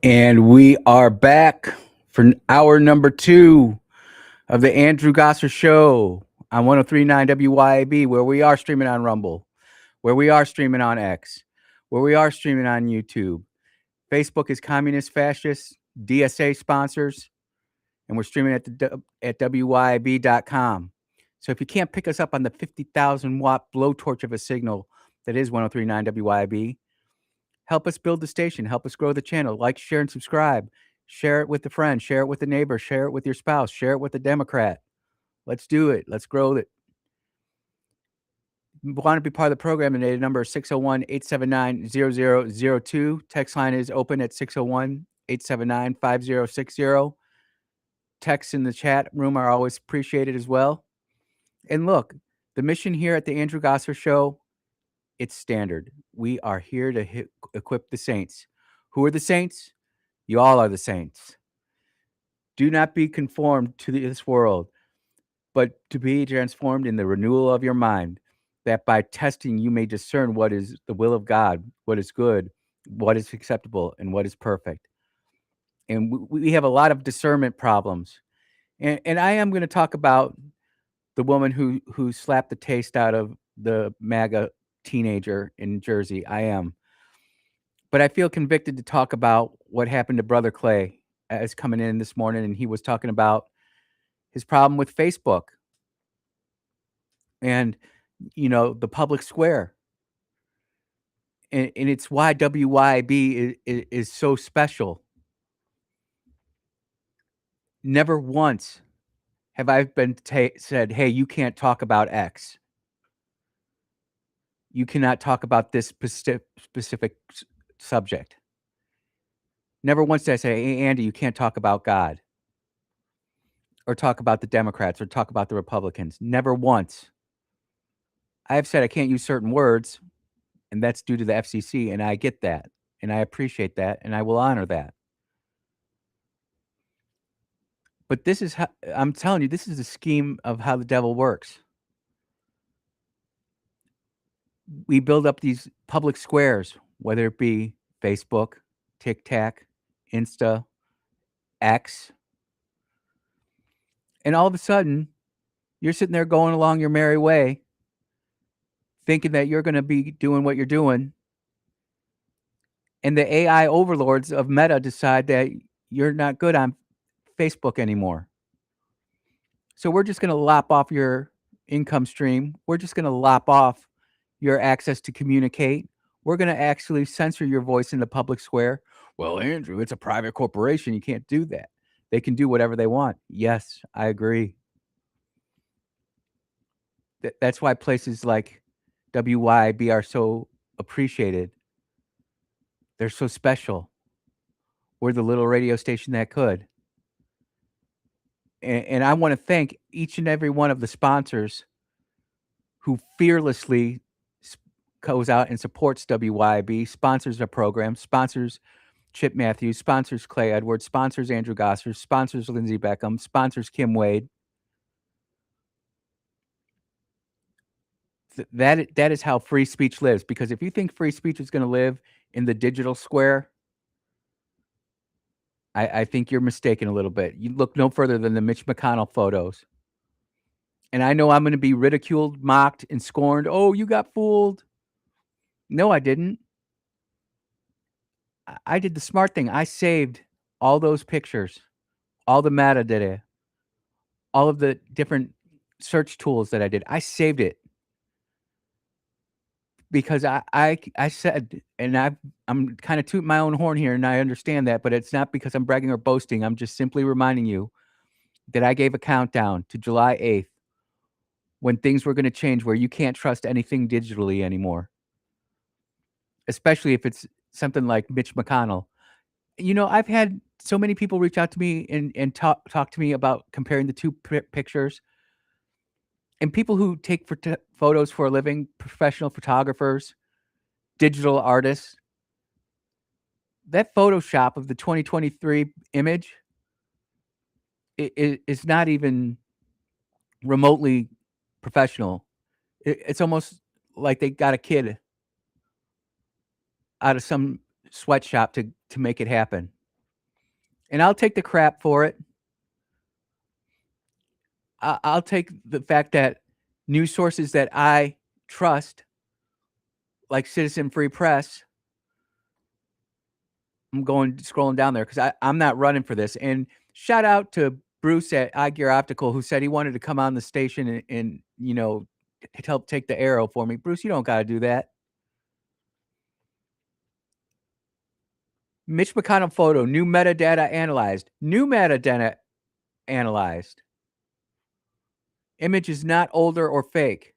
And we are back for hour number 2 of the Andrew Gosser Show on 103.9 WYAB, where we are streaming on Rumble, where we are streaming on X, where we are streaming on YouTube. Facebook is Communist Fascist, DSA sponsors, and we're streaming at WYAB.com. So if you can't pick us up on the 50,000 watt blowtorch of a signal that is 103.9 WYAB, help us build the station. Help us grow the channel. Like, share, and subscribe. Share it with a friend. Share it with a neighbor. Share it with your spouse. Share it with a Democrat. Let's do it. Let's grow it. If you want to be part of the program today, the number is 601-879-0002. Text line is open at 601-879-5060. Texts in the chat room are always appreciated as well. And look, the mission here at the Andrew Gosser Show, it's standard. We are here to equip the saints. Who are the saints? You all are the saints. Do not be conformed to this world, but to be transformed in the renewal of your mind, that by testing you may discern what is the will of God, what is good, what is acceptable, and what is perfect. And we have a lot of discernment problems. And I am going to talk about the woman who slapped the taste out of the MAGA teenager in Jersey. I am. But I feel convicted to talk about what happened to Brother Clay as coming in this morning, and he was talking about his problem with Facebook and, the public square. And it's why WYB is so special. Never once have I been said, hey, you can't talk about X. You cannot talk about this specific subject. Never once did I say, hey, Andy, you can't talk about God or talk about the Democrats or talk about the Republicans. Never once. I have said I can't use certain words, and that's due to the FCC, and I get that, and I appreciate that, and I will honor that. But this is how, I'm telling you, this is a scheme of how the devil works. we build up these public squares, whether it be Facebook, TikTok, Insta, X, and all of a sudden, you're sitting there going along your merry way, thinking that you're going to be doing what you're doing, and the AI overlords of Meta decide that you're not good on Facebook anymore. So we're just going to lop off your income stream. We're just going to lop off your access to communicate. We're going to actually censor your voice in the public square. Well, Andrew, it's a private corporation. You can't do that. They can do whatever they want. Yes, I agree. That's why places like WYAB are so appreciated. They're so special. We're the little radio station that could. And I want to thank each and every one of the sponsors who fearlessly goes out and supports WYAB, sponsors our program, sponsors Chip Matthews, sponsors Clay Edwards, sponsors Andrew Gosser, sponsors Lindsey Beckham, sponsors Kim Wade. That is how free speech lives. Because if you think free speech is going to live in the digital square, I think you're mistaken a little bit. You look no further than the Mitch McConnell photos. And I know I'm going to be ridiculed, mocked, and scorned. Oh, you got fooled. No, I didn't. I did the smart thing. I saved all those pictures, all the metadata, all of the different search tools that I did. I saved it because I said, and I'm kind of tooting my own horn here, and I understand that, but it's not because I'm bragging or boasting. I'm just simply reminding you that I gave a countdown to July 8th when things were going to change, where you can't trust anything digitally anymore, especially if it's something like Mitch McConnell. You know, I've had so many people reach out to me and talk to me about comparing the two pictures. And people who take photos for a living, professional photographers, digital artists, that Photoshop of the 2023 image is not even remotely professional. It's almost like they got a kid out of some sweatshop to make it happen. And I'll take the crap for it. I'll take the fact that news sources that I trust, like Citizen Free Press, I'm scrolling down there because I'm not running for this. And shout out to Bruce at iGear Optical, who said he wanted to come on the station and you know, help take the arrow for me. Bruce, you don't got to do that. Mitch McConnell photo, new metadata analyzed. New metadata analyzed. Image is not older or fake.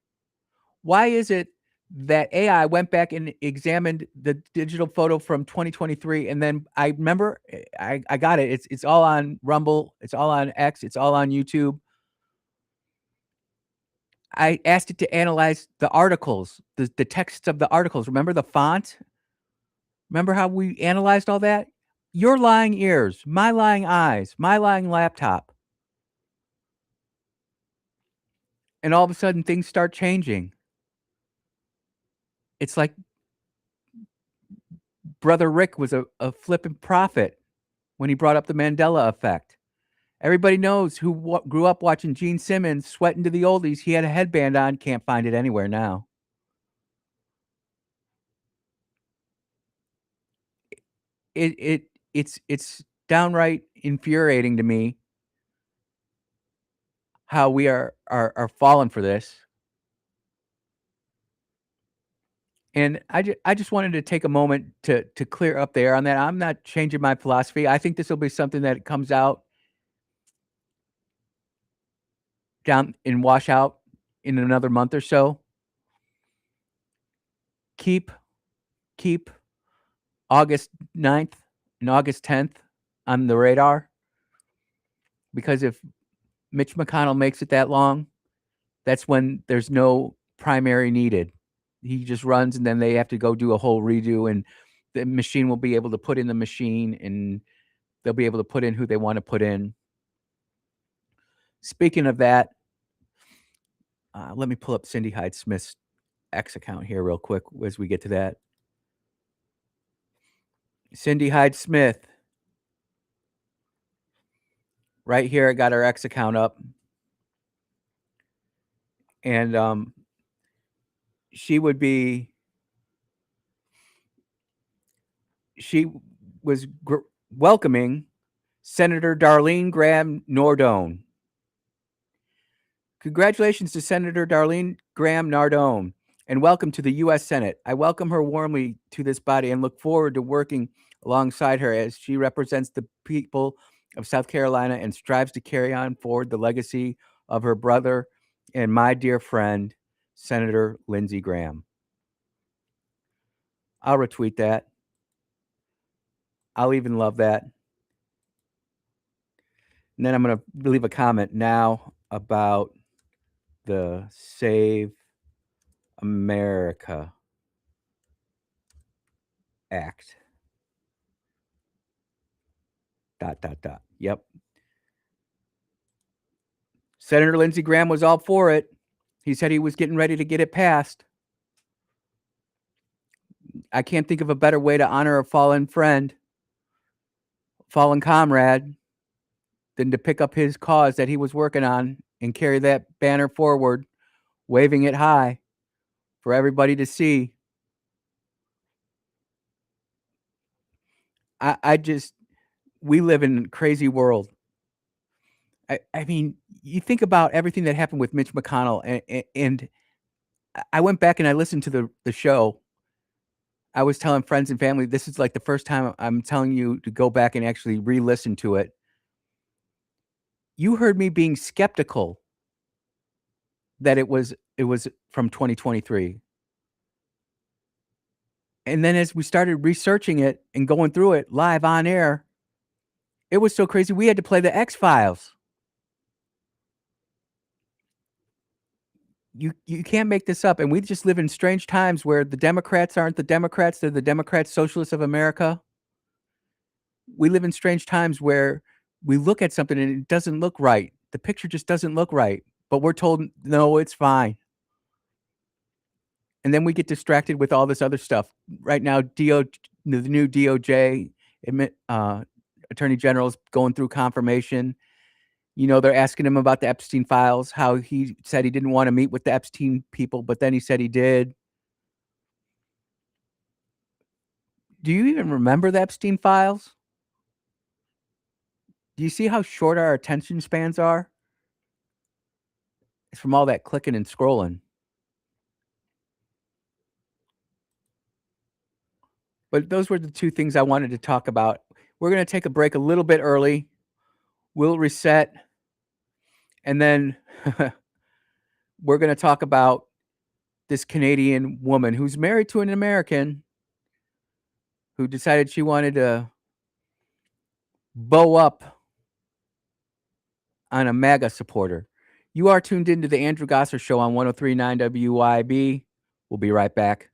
Why is it that AI went back and examined the digital photo from 2023, and then I remember I got it. It's all on Rumble, it's all on X, it's all on YouTube. I asked it to analyze the articles, the texts of the articles. Remember the font? Remember how we analyzed all that? Your lying ears, my lying eyes, my lying laptop. And all of a sudden things start changing. It's like Brother Rick was a flippant prophet when he brought up the Mandela effect. Everybody knows who grew up watching Gene Simmons sweating to the oldies. He had a headband on. Can't find it anywhere now. It's downright infuriating to me how we are falling for this. And I just wanted to take a moment to clear up there on that. I'm not changing my philosophy. I think this will be something that comes out down and wash out in another month or so. Keep August 9th and August 10th on the radar, because if Mitch McConnell makes it that long, that's when there's no primary needed. He just runs, and then they have to go do a whole redo, and the machine will be able to put in the machine, and they'll be able to put in who they want to put in. Speaking of that, let me pull up Cindy Hyde-Smith's X account here real quick as we get to that. Cindy Hyde Smith. Right here, I got her X account up. And she was welcoming Senator Darlene Graham Nardone. Congratulations to Senator Darlene Graham Nardone, and welcome to the U.S. Senate. I welcome her warmly to this body and look forward to working alongside her as she represents the people of South Carolina and strives to carry on forward the legacy of her brother and my dear friend, Senator Lindsey Graham. I'll retweet that. I'll even love that. And then I'm going to leave a comment now about the Save America Act. ... Yep. Senator Lindsey Graham was all for it. He said he was getting ready to get it passed. I can't think of a better way to honor a fallen friend, fallen comrade, than to pick up his cause that he was working on and carry that banner forward, waving it high for everybody to see. We live in a crazy world. I mean, you think about everything that happened with Mitch McConnell, and I went back and I listened to the show. I was telling friends and family, this is like the first time I'm telling you to go back and actually re-listen to it. You heard me being skeptical that it was from 2023. And then as we started researching it and going through it live on air, it was so crazy we had to play the X-Files. You can't make this up. And we just live in strange times where the Democrats aren't the Democrats, they're the Democrats, Socialists of America. We live in strange times where we look at something and it doesn't look right. The picture just doesn't look right, but we're told, no, it's fine. And then we get distracted with all this other stuff. Right now, the new DOJ Attorney General's going through confirmation. You know, they're asking him about the Epstein files, how he said he didn't want to meet with the Epstein people, but then he said he did. Do you even remember the Epstein files? Do you see how short our attention spans are? It's from all that clicking and scrolling. But those were the two things I wanted to talk about. We're going to take a break a little bit early. We'll reset. And then we're going to talk about this Canadian woman who's married to an American who decided she wanted to bow up on a MAGA supporter. You are tuned into the Andrew Gosser Show on 103.9 WYAB. We'll be right back.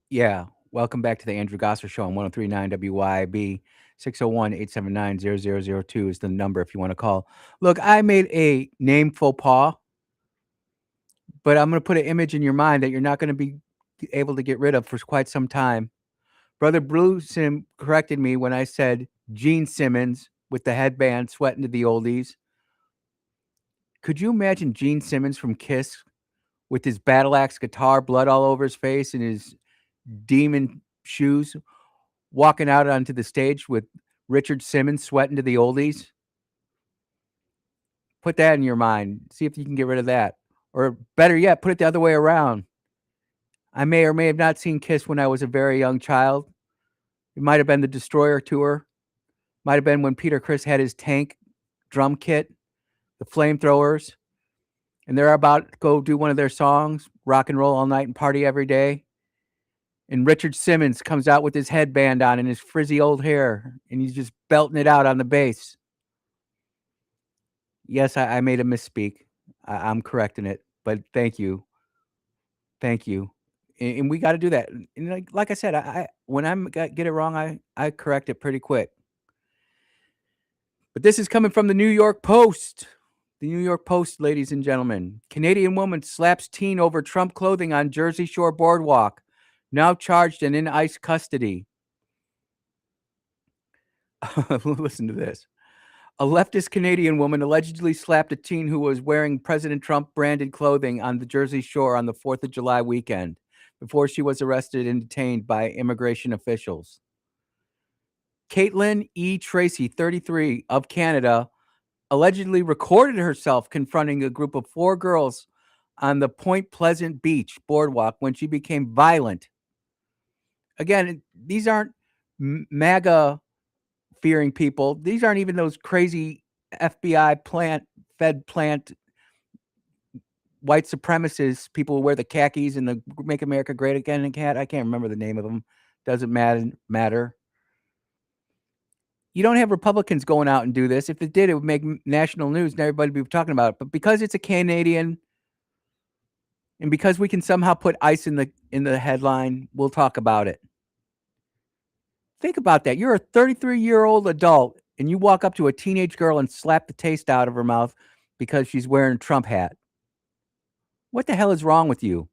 Yeah. Welcome back to the Andrew Gosser Show on 1039 WYAB. 601-879-0002 is the number if you want to call. Look, I made a name faux pas, but I'm going to put an image in your mind that you're not going to be able to get rid of for quite some time. Brother Bluesim corrected me when I said Gene Simmons with the headband sweating to the oldies. Could you imagine Gene Simmons from Kiss with his battle axe guitar, blood all over his face, and his demon shoes, walking out onto the stage with Richard Simmons sweating to the oldies? Put that in your mind. See if you can get rid of that. Or better yet, put it the other way around. I may or may have not seen Kiss when I was a very young child. It might have been the Destroyer tour. Might have been when Peter Criss had his tank drum kit, the flamethrowers, and they're about to go do one of their songs, Rock and Roll All Night and Party Every Day. And Richard Simmons comes out with his headband on and his frizzy old hair, and he's just belting it out on the bass. Yes, I made a misspeak. I'm correcting it, but thank you. Thank you. And we got to do that. And like I said, I when I get it wrong, I correct it pretty quick. But this is coming from the New York Post. The New York Post, ladies and gentlemen. Canadian woman slaps teen over Trump clothing on Jersey Shore boardwalk. Now charged and in ICE custody. Listen to this. A leftist Canadian woman allegedly slapped a teen who was wearing President Trump branded clothing on the Jersey Shore on the 4th of July weekend before she was arrested and detained by immigration officials. Caitlin E. Tracy, 33, of Canada, allegedly recorded herself confronting a group of 4 girls on the Point Pleasant Beach boardwalk when she became violent. Again, these aren't MAGA fearing people. These aren't even those crazy FBI Fed plant white supremacists, people who wear the khakis and the Make America Great Again and I can't remember the name of them. Doesn't matter. You don't have Republicans going out and do this. If it did, it would make national news and everybody would be talking about it. But because it's a Canadian and because we can somehow put ICE in the headline, we'll talk about it. Think about that. You're a 33-year-old adult and you walk up to a teenage girl and slap the taste out of her mouth because she's wearing a Trump hat. What the hell is wrong with you?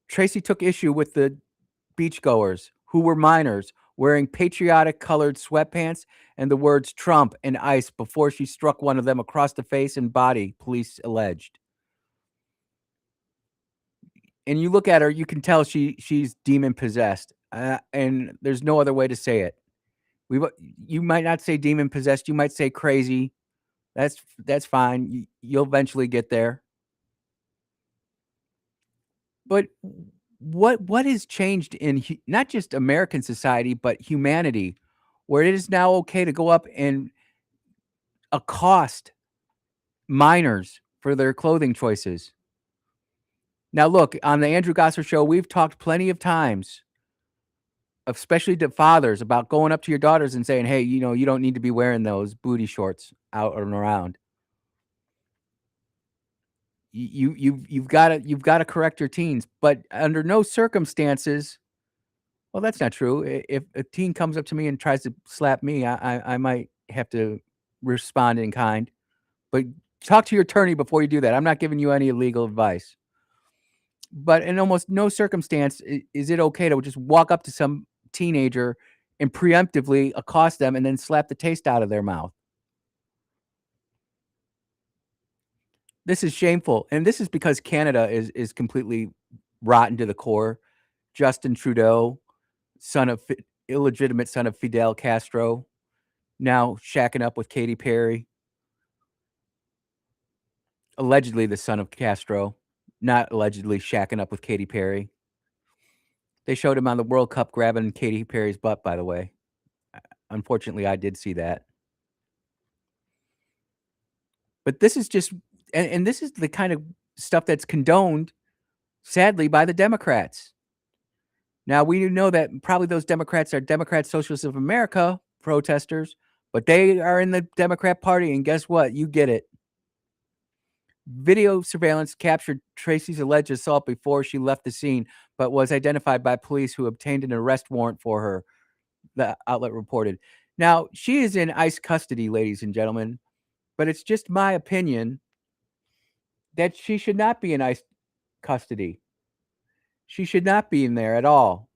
Tracy took issue with the beachgoers who were minors wearing patriotic colored sweatpants and the words Trump and ICE before she struck one of them across the face and body, police alleged. And you look at her, you can tell she's demon possessed, and there's no other way to say it. You might not say demon possessed, you might say crazy. That's fine. You'll eventually get there. But what has changed in not just American society, but humanity, where it is now okay to go up and accost minors for their clothing choices? Now, look, on the Andrew Gosser Show, we've talked plenty of times, especially to fathers, about going up to your daughters and saying, hey, you don't need to be wearing those booty shorts out and around. You've got to correct your teens, but under no circumstances. Well, that's not true. If a teen comes up to me and tries to slap me, I might have to respond in kind. But talk to your attorney before you do that. I'm not giving you any legal advice. But in almost no circumstance is it okay to just walk up to some teenager and preemptively accost them and then slap the taste out of their mouth. This is shameful. And this is because Canada is completely rotten to the core. Justin Trudeau, illegitimate son of Fidel Castro, now shacking up with Katy Perry. Allegedly the son of Castro, not allegedly shacking up with Katy Perry. They showed him on the World Cup grabbing Katy Perry's butt, by the way. Unfortunately, I did see that. But this is just, and this is the kind of stuff that's condoned, sadly, by the Democrats. Now, we know that probably those Democrats are Democrat Socialists of America protesters, but they are in the Democrat Party, and guess what? You get it. Video surveillance captured Tracy's alleged assault before she left the scene, but was identified by police who obtained an arrest warrant for her, the outlet reported. Now, she is in ICE custody, ladies and gentlemen, but it's just my opinion that she should not be in ICE custody. She should not be in there at all.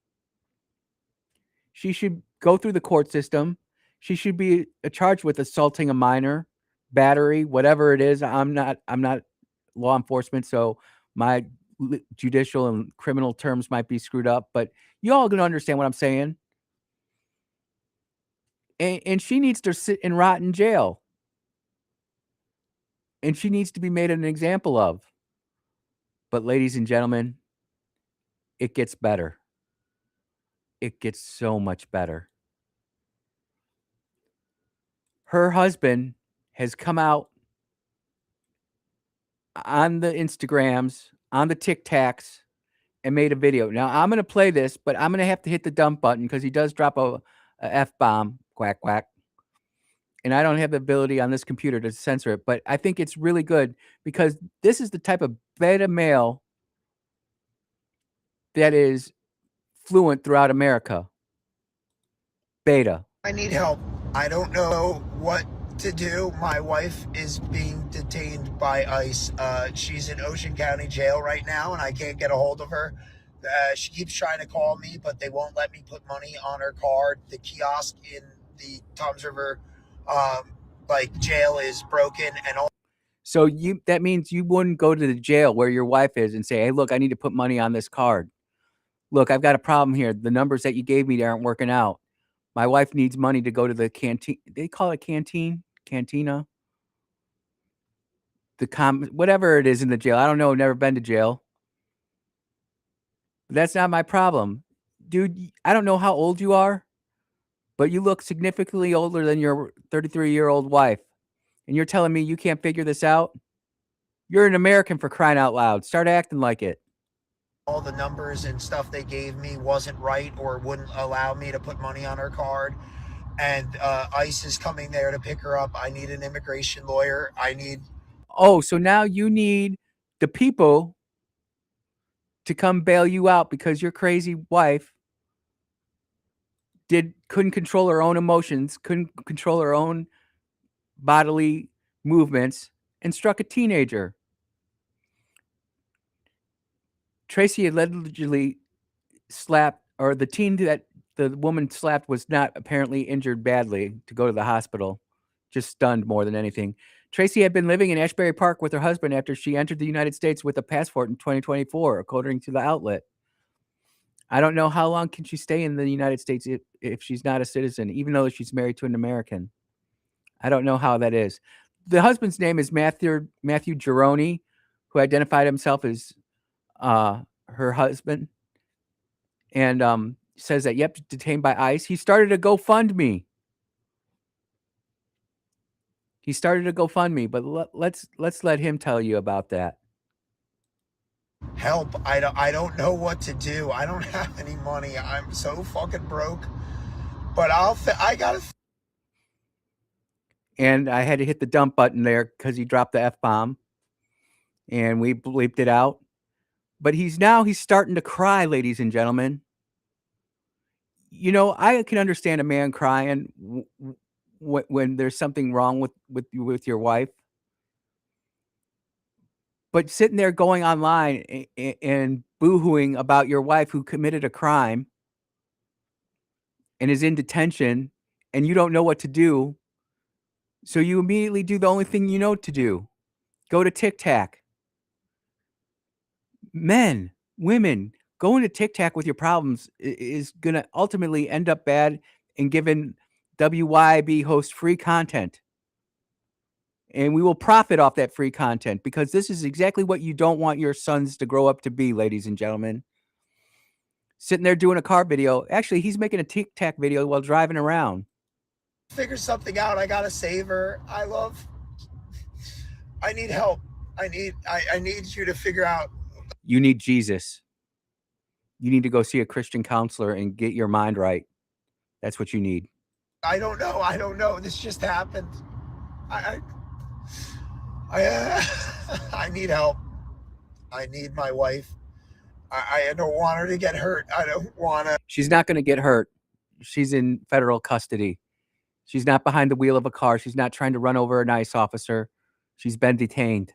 She should go through the court system. She should be charged with assaulting a minor, battery, whatever it is. I'm not law enforcement, so my judicial and criminal terms might be screwed up, but you all gonna understand what I'm saying. And she needs to sit and rot in jail. And she needs to be made an example of. But ladies and gentlemen, it gets better. It gets so much better. Her husband has come out on the Instagrams, on the TikToks, and made a video. Now, I'm going to play this, but I'm going to have to hit the dump button because he does drop a F-bomb, quack, quack. And I don't have the ability on this computer to censor it, but I think it's really good because this is the type of beta male that is fluent throughout America. Beta. I need help. I don't know what to do. My wife is being detained by ICE. She's in Ocean County Jail right now, and I can't get a hold of her. She keeps trying to call me, but they won't let me put money on her card. The kiosk in the Toms River jail is broken, and all. So that means you wouldn't go to the jail where your wife is and say, hey, look, I need to put money on this card. Look, I've got a problem here. The numbers that you gave me aren't working out. My wife needs money to go to the canteen. They call it canteen? Cantina? Whatever it is in the jail. I don't know. I've never been to jail. But that's not my problem. Dude, I don't know how old you are, but you look significantly older than your 33-year-old wife. And you're telling me you can't figure this out? You're an American, for crying out loud. Start acting like it. All the numbers and stuff they gave me wasn't right or wouldn't allow me to put money on her card. And ICE is coming there to pick her up. I need an immigration lawyer. Oh, so now you need the people to come bail you out because your crazy wife couldn't control her own emotions, couldn't control her own bodily movements, and struck a teenager. Tracy allegedly slapped, or the teen that the woman slapped was not apparently injured badly to go to the hospital, just stunned more than anything. Tracy had been living in Ashbury Park with her husband after she entered the United States with a passport in 2024, according to the outlet. I don't know how long can she stay in the United States if she's not a citizen, even though she's married to an American. I don't know how that is. The husband's name is Matthew Gironi, who identified himself as her husband, and says that, yep, detained by ICE. He started a GoFundMe. But let's let him tell you about that. Help. I don't know what to do. I don't have any money. I'm so fucking broke. But I gotta. And I had to hit the dump button there because he dropped the F-bomb. And we bleeped it out. But he's starting to cry, ladies and gentlemen. You know, I can understand a man crying when there's something wrong with your wife. But sitting there going online and boo-hooing about your wife who committed a crime and is in detention and you don't know what to do, so you immediately do the only thing you know to do. Go to TikTok. Men, women, going to TikTok with your problems is going to ultimately end up bad and giving WYAB hosts free content. And we will profit off that free content because this is exactly what you don't want your sons to grow up to be, ladies and gentlemen. Sitting there doing a car video. Actually, he's making a TikTok video while driving around. Figure something out. I gotta save her. I need help. I need you to figure out. You need Jesus. You need to go see a Christian counselor and get your mind right. That's what you need. I don't know. This just happened. I need help. I need my wife. I don't want her to get hurt. I don't want to. She's not going to get hurt. She's in federal custody. She's not behind the wheel of a car. She's not trying to run over an ICE officer. She's been detained.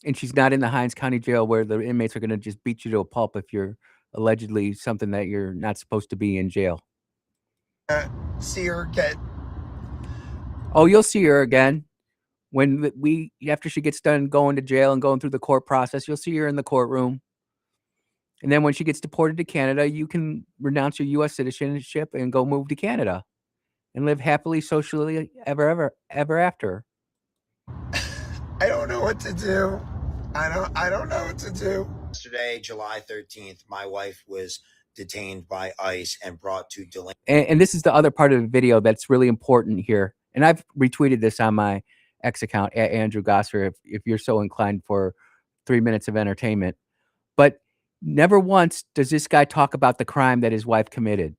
And she's not in the Hinds County Jail where the inmates are going to just beat you to a pulp if you're allegedly something that you're not supposed to be in jail. See her get. Oh, you'll see her again. When after she gets done going to jail and going through the court process, you'll see her in the courtroom. And then when she gets deported to Canada, you can renounce your U.S. citizenship and go move to Canada and live happily, socially, ever after. I don't know what to do. I don't know what to do. Yesterday, July 13th, my wife was detained by ICE and brought to Delaney. And this is the other part of the video that's really important here. And I've retweeted this on my X account at Andrew Gosser if you're so inclined for 3 minutes of entertainment. But never once does this guy talk about the crime that his wife committed.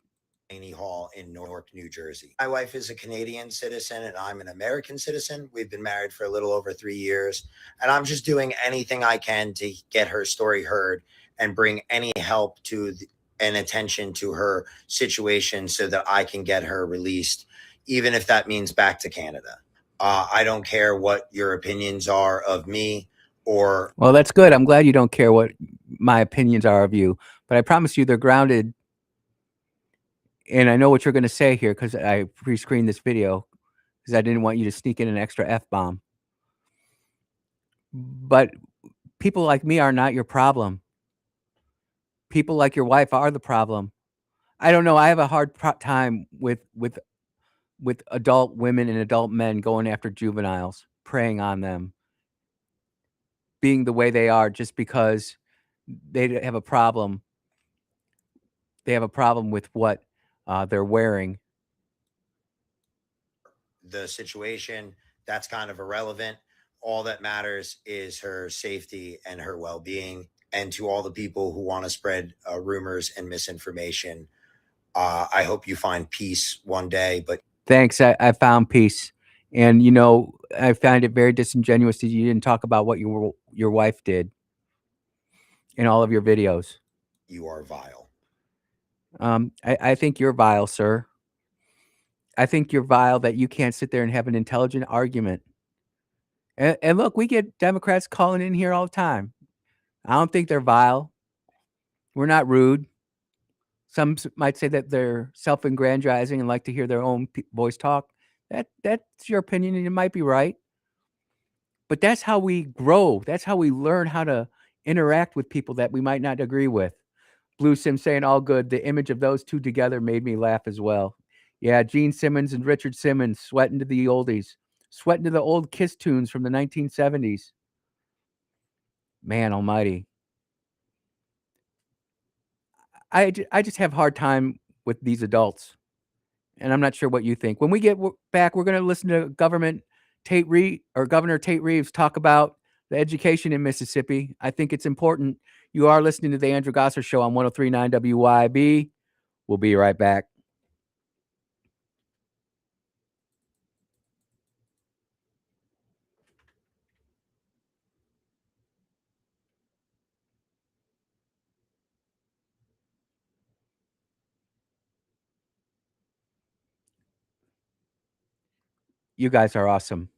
Hall in Newark, New Jersey. My wife is a Canadian citizen and I'm an American citizen. We've been married for a little over 3 years, and I'm just doing anything I can to get her story heard and bring any help to and attention to her situation so that I can get her released, even if that means back to Canada. I don't care what your opinions are of me or. Well, that's good. I'm glad you don't care what my opinions are of you, but I promise you they're grounded. And I know what you're going to say here because I pre-screened this video because I didn't want you to sneak in an extra F-bomb. But people like me are not your problem. People like your wife are the problem. I don't know. I have a hard time with adult women and adult men going after juveniles, preying on them, being the way they are just because they have a problem. They have a problem with what they're wearing. The situation, that's kind of irrelevant. All that matters is her safety and her well-being. And to all the people who want to spread rumors and misinformation, I hope you find peace one day. But thanks, I found peace. And you know, I find it very disingenuous that you didn't talk about what your wife did in all of your videos. You are vile. I think you're vile, sir. I think you're vile that you can't sit there and have an intelligent argument. And look, we get Democrats calling in here all the time. I don't think they're vile. We're not rude. Some might say that they're self-aggrandizing and like to hear their own voice talk. That's your opinion, and it might be right. But that's how we grow. That's how we learn how to interact with people that we might not agree with. Blue Sim saying all good. The image of those two together made me laugh as well. Yeah, Gene Simmons and Richard Simmons sweating to the oldies, sweating to the old Kiss tunes from the 1970s. Man almighty. I just have a hard time with these adults. And I'm not sure what you think. When we get back, we're going to listen to Governor Tate Reeves talk about the education in Mississippi. I think it's important. You are listening to the Andrew Gosser Show on 103.9 WYAB. We'll be right back. You guys are awesome.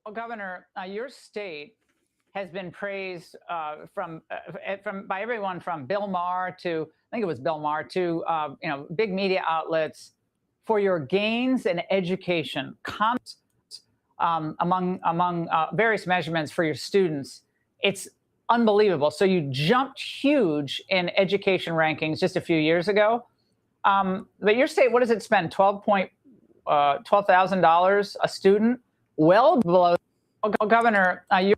Well, Governor, your state has been praised from by everyone from Bill Maher to, I think it was Bill Maher, to big media outlets for your gains in education, among various measurements for your students. It's unbelievable. So you jumped huge in education rankings just a few years ago. But your state, what does it spend? $12,000 a student, well below. Governor, you.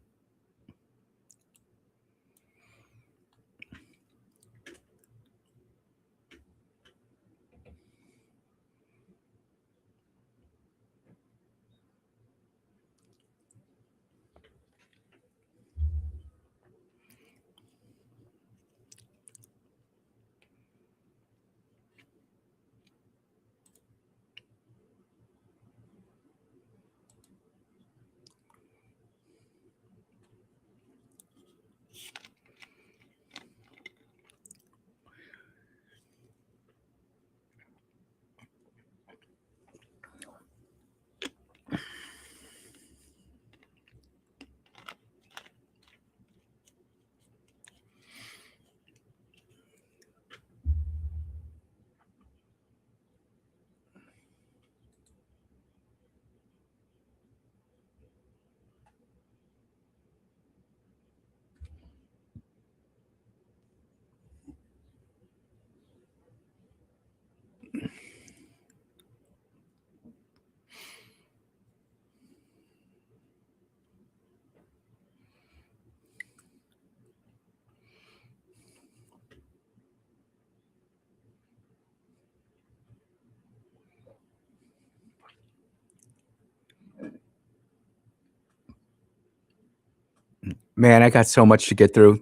Man, I got so much to get through.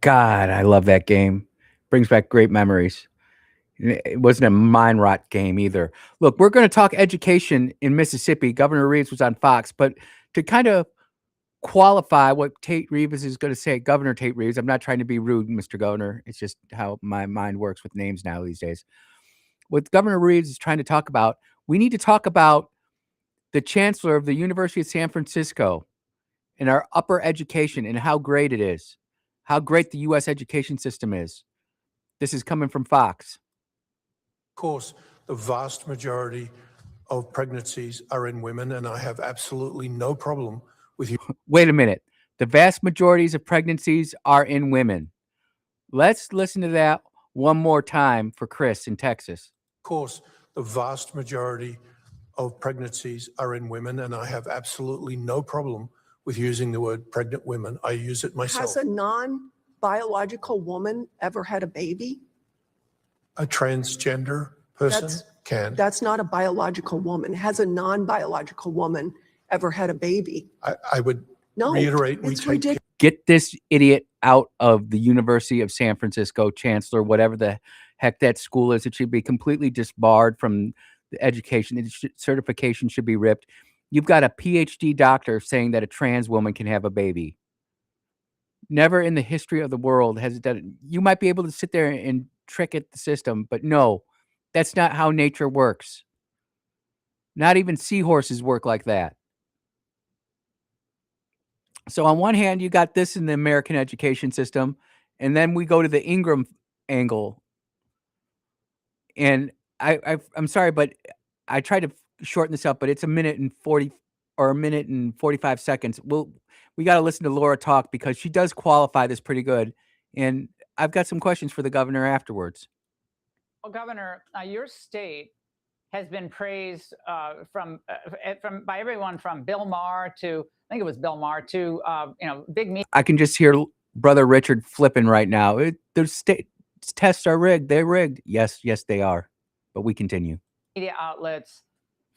God, I love that game. Brings back great memories. It wasn't a mind rot game either. Look, we're going to talk education in Mississippi. Governor Reeves was on Fox, but to kind of qualify what Tate Reeves is going to say, Governor Tate Reeves, I'm not trying to be rude, Mr. Governor. It's just how my mind works with names now these days. What Governor Reeves is trying to talk about, we need to talk about the chancellor of the University of San Francisco and our upper education and how great it is, how great the U.S. education system is. This is coming from Fox. Of course, the vast majority of pregnancies are in women, and I have absolutely no problem with you. Wait a minute. The vast majorities of pregnancies are in women. Let's listen to that one more time for Chris in Texas. Of course, the vast majority of pregnancies are in women, and I have absolutely no problem with using the word pregnant women. I use it myself. Has a non-biological woman ever had a baby? A transgender person can. That's not a biological woman. Has a non-biological woman ever had a baby? I would No, reiterate, we it's take ridiculous. Get this idiot out of the University of San Francisco, chancellor, whatever the heck that school is. It should be completely disbarred from the education. Certification should be ripped. You've got a PhD doctor saying that a trans woman can have a baby. Never in the history of the world has it done it. You might be able to sit there and trick at the system, but no, that's not how nature works. Not even seahorses work like that. So on one hand, you got this in the American education system, and then we go to the Ingram angle. And I'm sorry, but I tried to shorten this up, but it's a minute and 40 or a minute and 45 seconds. We got to listen to Laura talk because she does qualify this pretty good. And I've got some questions for the governor afterwards. Well, Governor, your state has been praised by everyone from Bill Maher to, think it was Bill Maher, to big media. I can just hear Brother Richard flipping right now. Their tests are rigged. They're rigged. Yes, they are. But we continue. Media outlets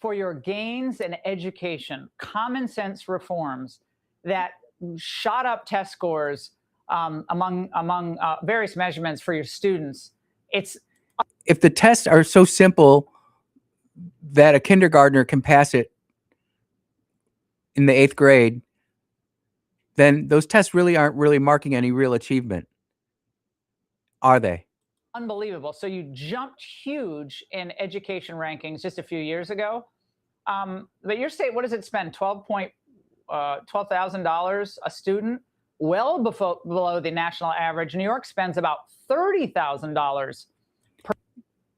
for your gains in education, common sense reforms that shot up test scores among various measurements for your students. If the tests are so simple that a kindergartner can pass it in the 8th grade, then those tests really aren't really marking any real achievement, are they? Unbelievable. So you jumped huge in education rankings just a few years ago. But your state, what does it spend? $12,000 a student, well below the national average. New York spends about $30,000.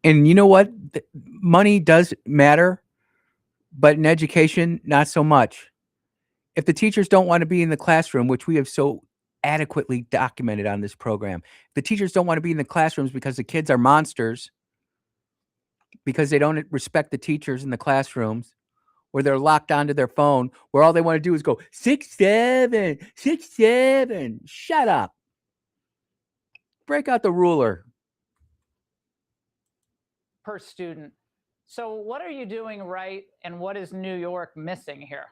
And you know what? Money does matter, but in education, not so much. If the teachers don't want to be in the classroom, which we have so adequately documented on this program, if the teachers don't want to be in the classrooms because the kids are monsters, because they don't respect the teachers in the classrooms, or they're locked onto their phone, where all they want to do is go 6'7", 6'7". Shut up. Break out the ruler. Per student. So what are you doing right, and what is New York missing here?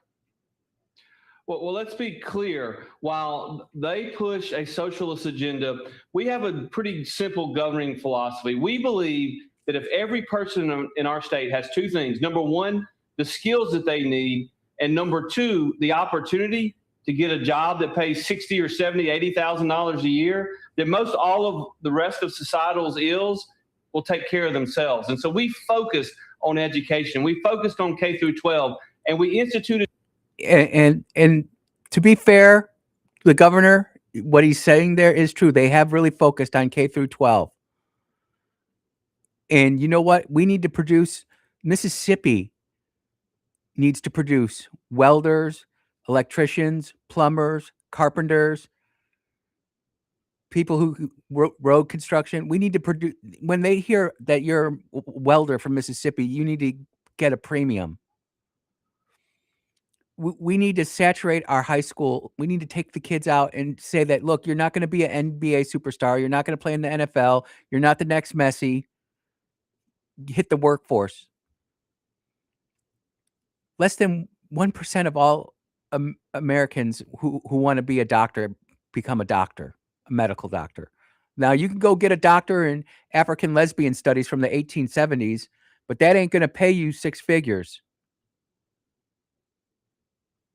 Well, let's be clear. While they push a socialist agenda, we have a pretty simple governing philosophy. We believe that if every person in our state has two things: number one, the skills that they need, and number two, the opportunity to get a job that pays $60,000 or $70,000, $80,000 a year, that most all of the rest of societal's ills will take care of themselves. And so we focused on education. We focused on K through 12, and we instituted. And to be fair, the governor, what he's saying there is true. They have really focused on K through 12. And you know what? We need to produce, Mississippi needs to produce welders, electricians, plumbers, carpenters, people who road construction. We need to produce, when they hear that you're a welder from Mississippi, you need to get a premium. We need to saturate our high school. We need to take the kids out and say that, look, you're not going to be an NBA superstar. You're not going to play in the NFL. You're not the next Messi. Hit the workforce. Less than 1% of all Americans who want to be a doctor become a doctor, a medical doctor. Now, you can go get a doctor in African lesbian studies from the 1870s, but that ain't going to pay you 6 figures.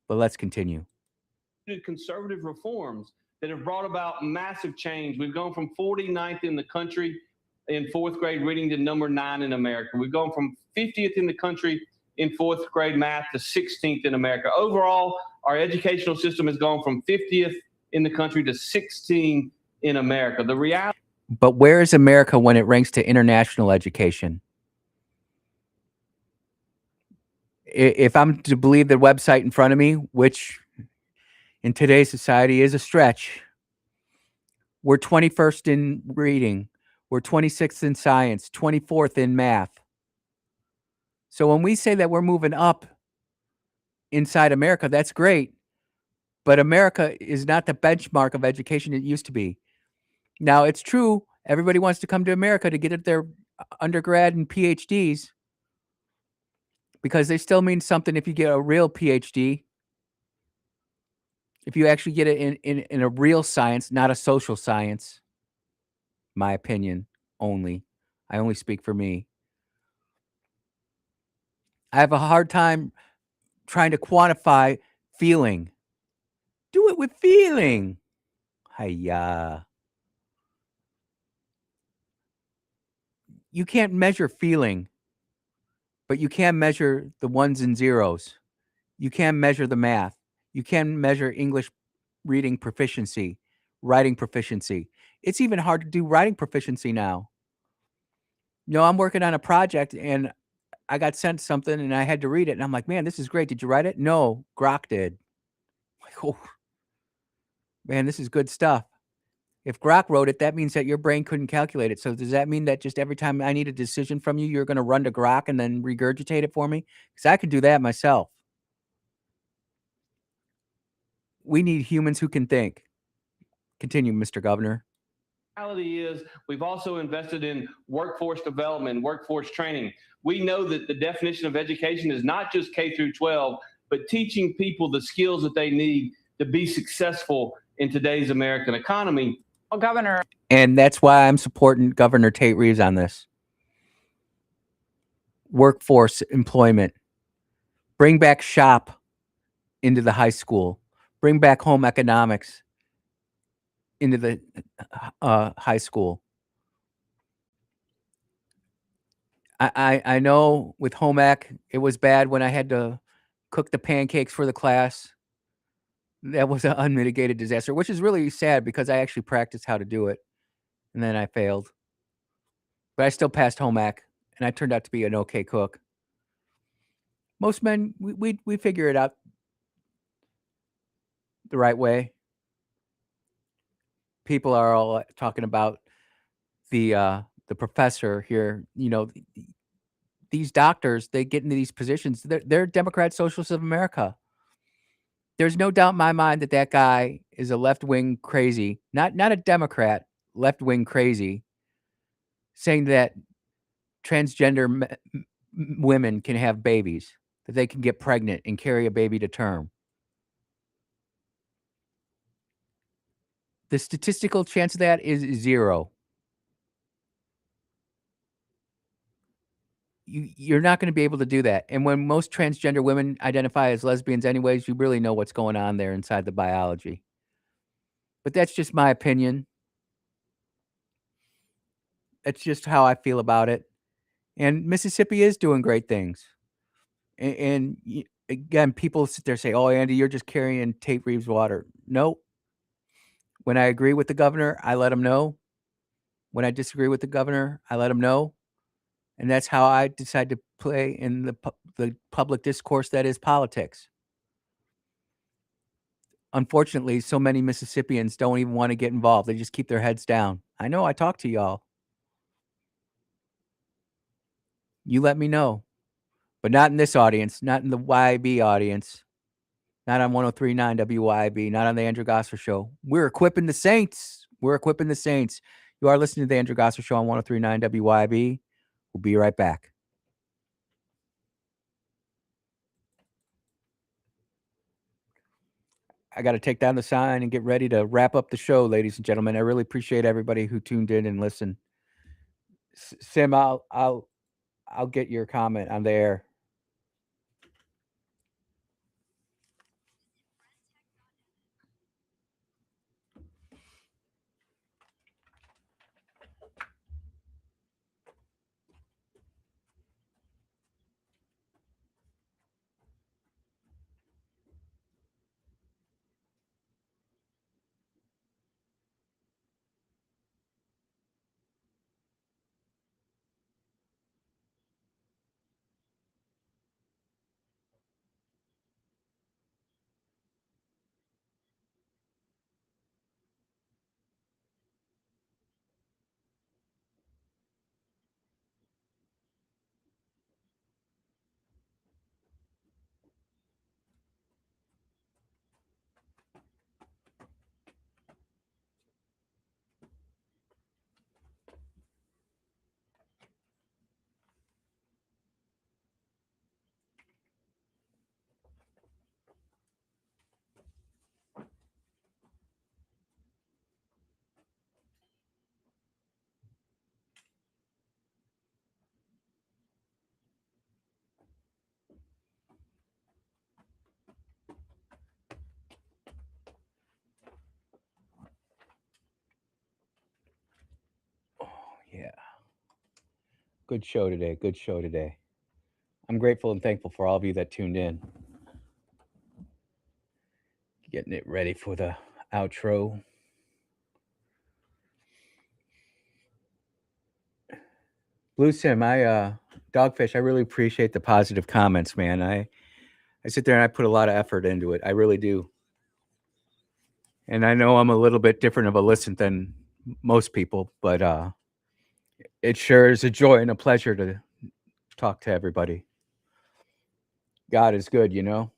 But let's continue. Conservative reforms that have brought about massive change. We've gone from 49th in the country in 4th grade reading to number 9 in America. We've gone from 50th in the country in 4th grade math to 16th in America. Overall, our educational system has gone from 50th in the country to 16th in America. The reality. But where is America when it ranks to international education? If I'm to believe the website in front of me, which in today's society is a stretch, we're 21st in reading. We're 26th in science, 24th in math. So when we say that we're moving up inside America, that's great. But America is not the benchmark of education it used to be. Now, it's true, everybody wants to come to America to get their undergrad and PhDs, because they still mean something if you get a real PhD. If you actually get it in a real science, not a social science. My opinion only. I only speak for me. I have a hard time trying to quantify feeling. Do it with feeling. Hiya. You can't measure feeling, but you can measure the ones and zeros. You can measure the math. You can measure English reading proficiency, writing proficiency. It's even hard to do writing proficiency now. You know, I'm working on a project and I got sent something and I had to read it. And I'm like, man, this is great. Did you write it? No, Grok did. Like, oh, man, this is good stuff. If Grok wrote it, that means that your brain couldn't calculate it. So does that mean that just every time I need a decision from you, you're going to run to Grok and then regurgitate it for me? Because I can do that myself. We need humans who can think. Continue, Mr. Governor. Reality is we've also invested in workforce development, workforce training. We know that the definition of education is not just K through 12, but teaching people the skills that they need to be successful in today's American economy. Well, Governor. And that's why I'm supporting Governor Tate Reeves on this. Workforce employment. Bring back shop into the high school. Bring back home economics into the high school. I know with home ec, it was bad when I had to cook the pancakes for the class. That was an unmitigated disaster, which is really sad because I actually practiced how to do it, and then I failed. But I still passed home ec, and I turned out to be an okay cook. Most men, we figure it out the right way. People are all talking about the professor here. You know, these doctors, they get into these positions. They're Democrat Socialists of America. There's no doubt in my mind that that guy is a left-wing crazy, not a Democrat, left-wing crazy, saying that transgender women can have babies, that they can get pregnant and carry a baby to term. The statistical chance of that is 0. You're not going to be able to do that. And when most transgender women identify as lesbians anyways, you really know what's going on there inside the biology. But that's just my opinion. That's just how I feel about it. And Mississippi is doing great things. And again, people sit there and say, oh, Andy, you're just carrying Tate Reeves water. No. When I agree with the governor, I let him know. When I disagree with the governor, I let him know. And that's how I decide to play in the public discourse that is politics. Unfortunately, so many Mississippians don't even want to get involved. They just keep their heads down. I know, I talk to y'all. You let me know. But not in this audience, not in the YAB audience, not on 103.9 WYAB, not on the Andrew Gosser Show. We're equipping the saints. We're equipping the saints. You are listening to the Andrew Gosser Show on 103.9 WYAB. We'll be right back. I got to take down the sign and get ready to wrap up the show, ladies and gentlemen. I really appreciate everybody who tuned in and listened. Sim, I'll get your comment on the air. Yeah. Good show today. Good show today. I'm grateful and thankful for all of you that tuned in. Getting it ready for the outro. Blue Sim, Dogfish, I really appreciate the positive comments, man. I sit there and I put a lot of effort into it. I really do. And I know I'm a little bit different of a listen than most people, but it sure is a joy and a pleasure to talk to everybody. God is good, you know?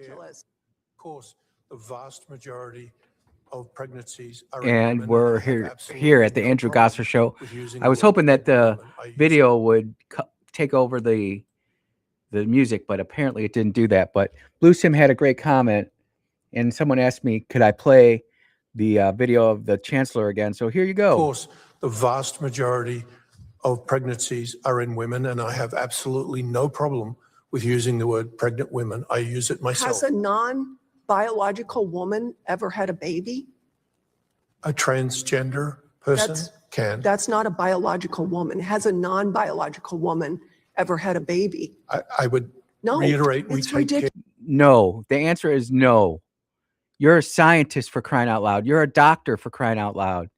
ridiculous. Of course, the vast majority of pregnancies are And in women, we're I have here absolutely at the no Andrew problem Gosser Show. with using I was the word hoping that pregnant the women. I use video would take over the music, but apparently it didn't do that. But Blue Sim had a great comment, and someone asked me, could I play the video of the chancellor again? So here you Of go. course, the vast majority of pregnancies are in women, and I have absolutely no problem with using the word pregnant women. I use it myself. Has a non-biological woman ever had a baby? A transgender person can. That's not a biological woman. Has a non-biological woman ever had a baby? I would No, reiterate, we it's take ridiculous. No, the answer is no. You're a scientist, for crying out loud. You're a doctor, for crying out loud.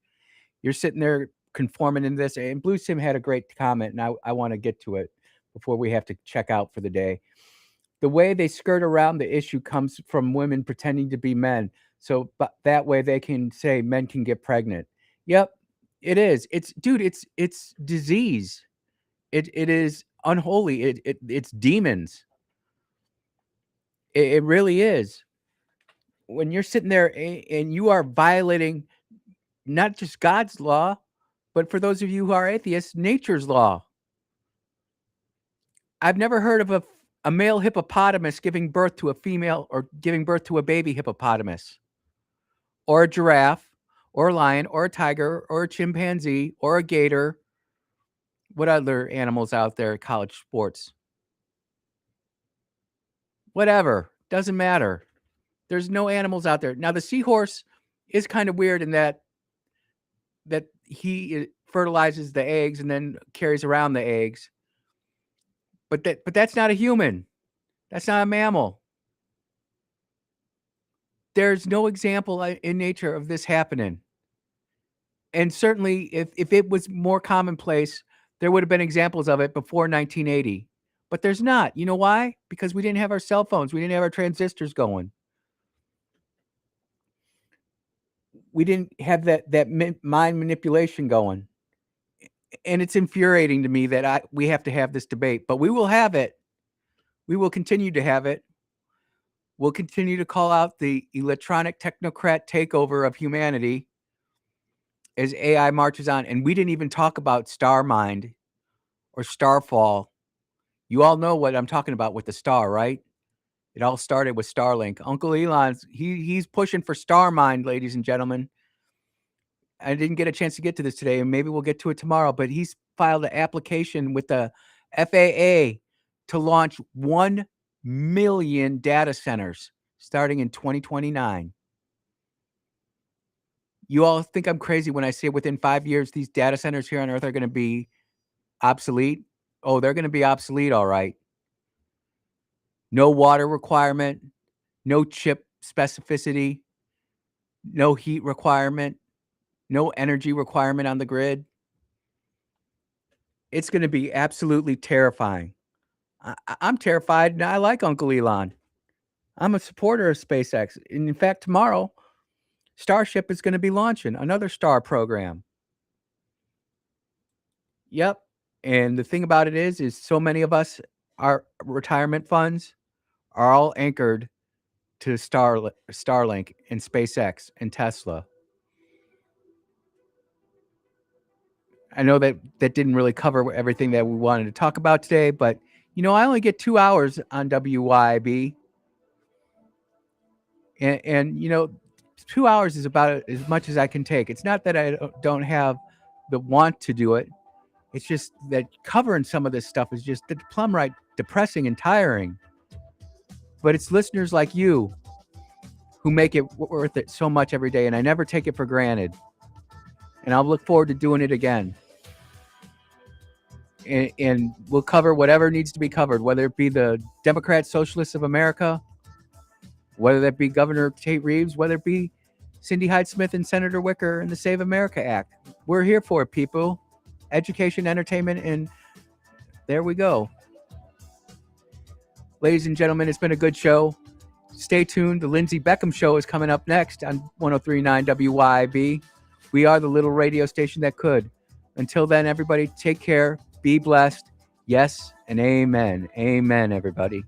You're sitting there conforming in this. And Blue Sim had a great comment, and I want to get to it before we have to check out for the day. The way they skirt around the issue comes from women pretending to be men. So but that way they can say men can get pregnant. Yep, it is. It's disease. It is unholy. It's demons. It really is. When you're sitting there and you are violating not just God's law, but for those of you who are atheists, nature's law. I've never heard of a male hippopotamus giving birth to a female or giving birth to a baby hippopotamus or a giraffe or a lion or a tiger or a chimpanzee or a gator. What other animals out there, college sports? Whatever. Doesn't matter. There's no animals out there. Now, the seahorse is kind of weird in that he fertilizes the eggs and then carries around the eggs. But that's not a human. That's not a mammal. There's no example in nature of this happening. And certainly, if it was more commonplace, there would have been examples of it before 1980. But there's not. You know why? Because we didn't have our cell phones. We didn't have our transistors going. We didn't have that mind manipulation going. And it's infuriating to me that we have to have this debate. But we will have it. We will continue to have it. We'll continue to call out the electronic technocrat takeover of humanity as AI marches on. And we didn't even talk about Starmind or Starfall. You all know what I'm talking about with the star, right? It all started with Starlink. Uncle Elon's, he's pushing for Starmind, ladies and gentlemen. I didn't get a chance to get to this today, and maybe we'll get to it tomorrow, but he's filed an application with the FAA to launch 1 million data centers starting in 2029. You all think I'm crazy when I say within 5 years, these data centers here on Earth are going to be obsolete? Oh, they're going to be obsolete, all right. No water requirement, no chip specificity, no heat requirement, no energy requirement on the grid. It's going to be absolutely terrifying. I'm terrified, and I like Uncle Elon. I'm a supporter of SpaceX. And in fact, tomorrow, Starship is going to be launching another star program. Yep. And the thing about it is so many of us, our retirement funds are all anchored to Starlink and SpaceX and Tesla. I know that didn't really cover everything that we wanted to talk about today, but I only get 2 hours on WYAB. And 2 hours is about as much as I can take. It's not that I don't have the want to do it. It's just that covering some of this stuff is just plumb right depressing and tiring. But it's listeners like you who make it worth it so much every day, and I never take it for granted. And I'll look forward to doing it again. And we'll cover whatever needs to be covered, whether it be the Democrat Socialists of America, whether that be Governor Tate Reeves, whether it be Cindy Hyde-Smith and Senator Wicker and the Save America Act. We're here for it, people. Education, entertainment, and there we go. Ladies and gentlemen, it's been a good show. Stay tuned. The Lindsey Beckham Show is coming up next on 103.9 WYAB. We are the little radio station that could. Until then, everybody, take care. Be blessed. Yes, and amen. Amen, everybody.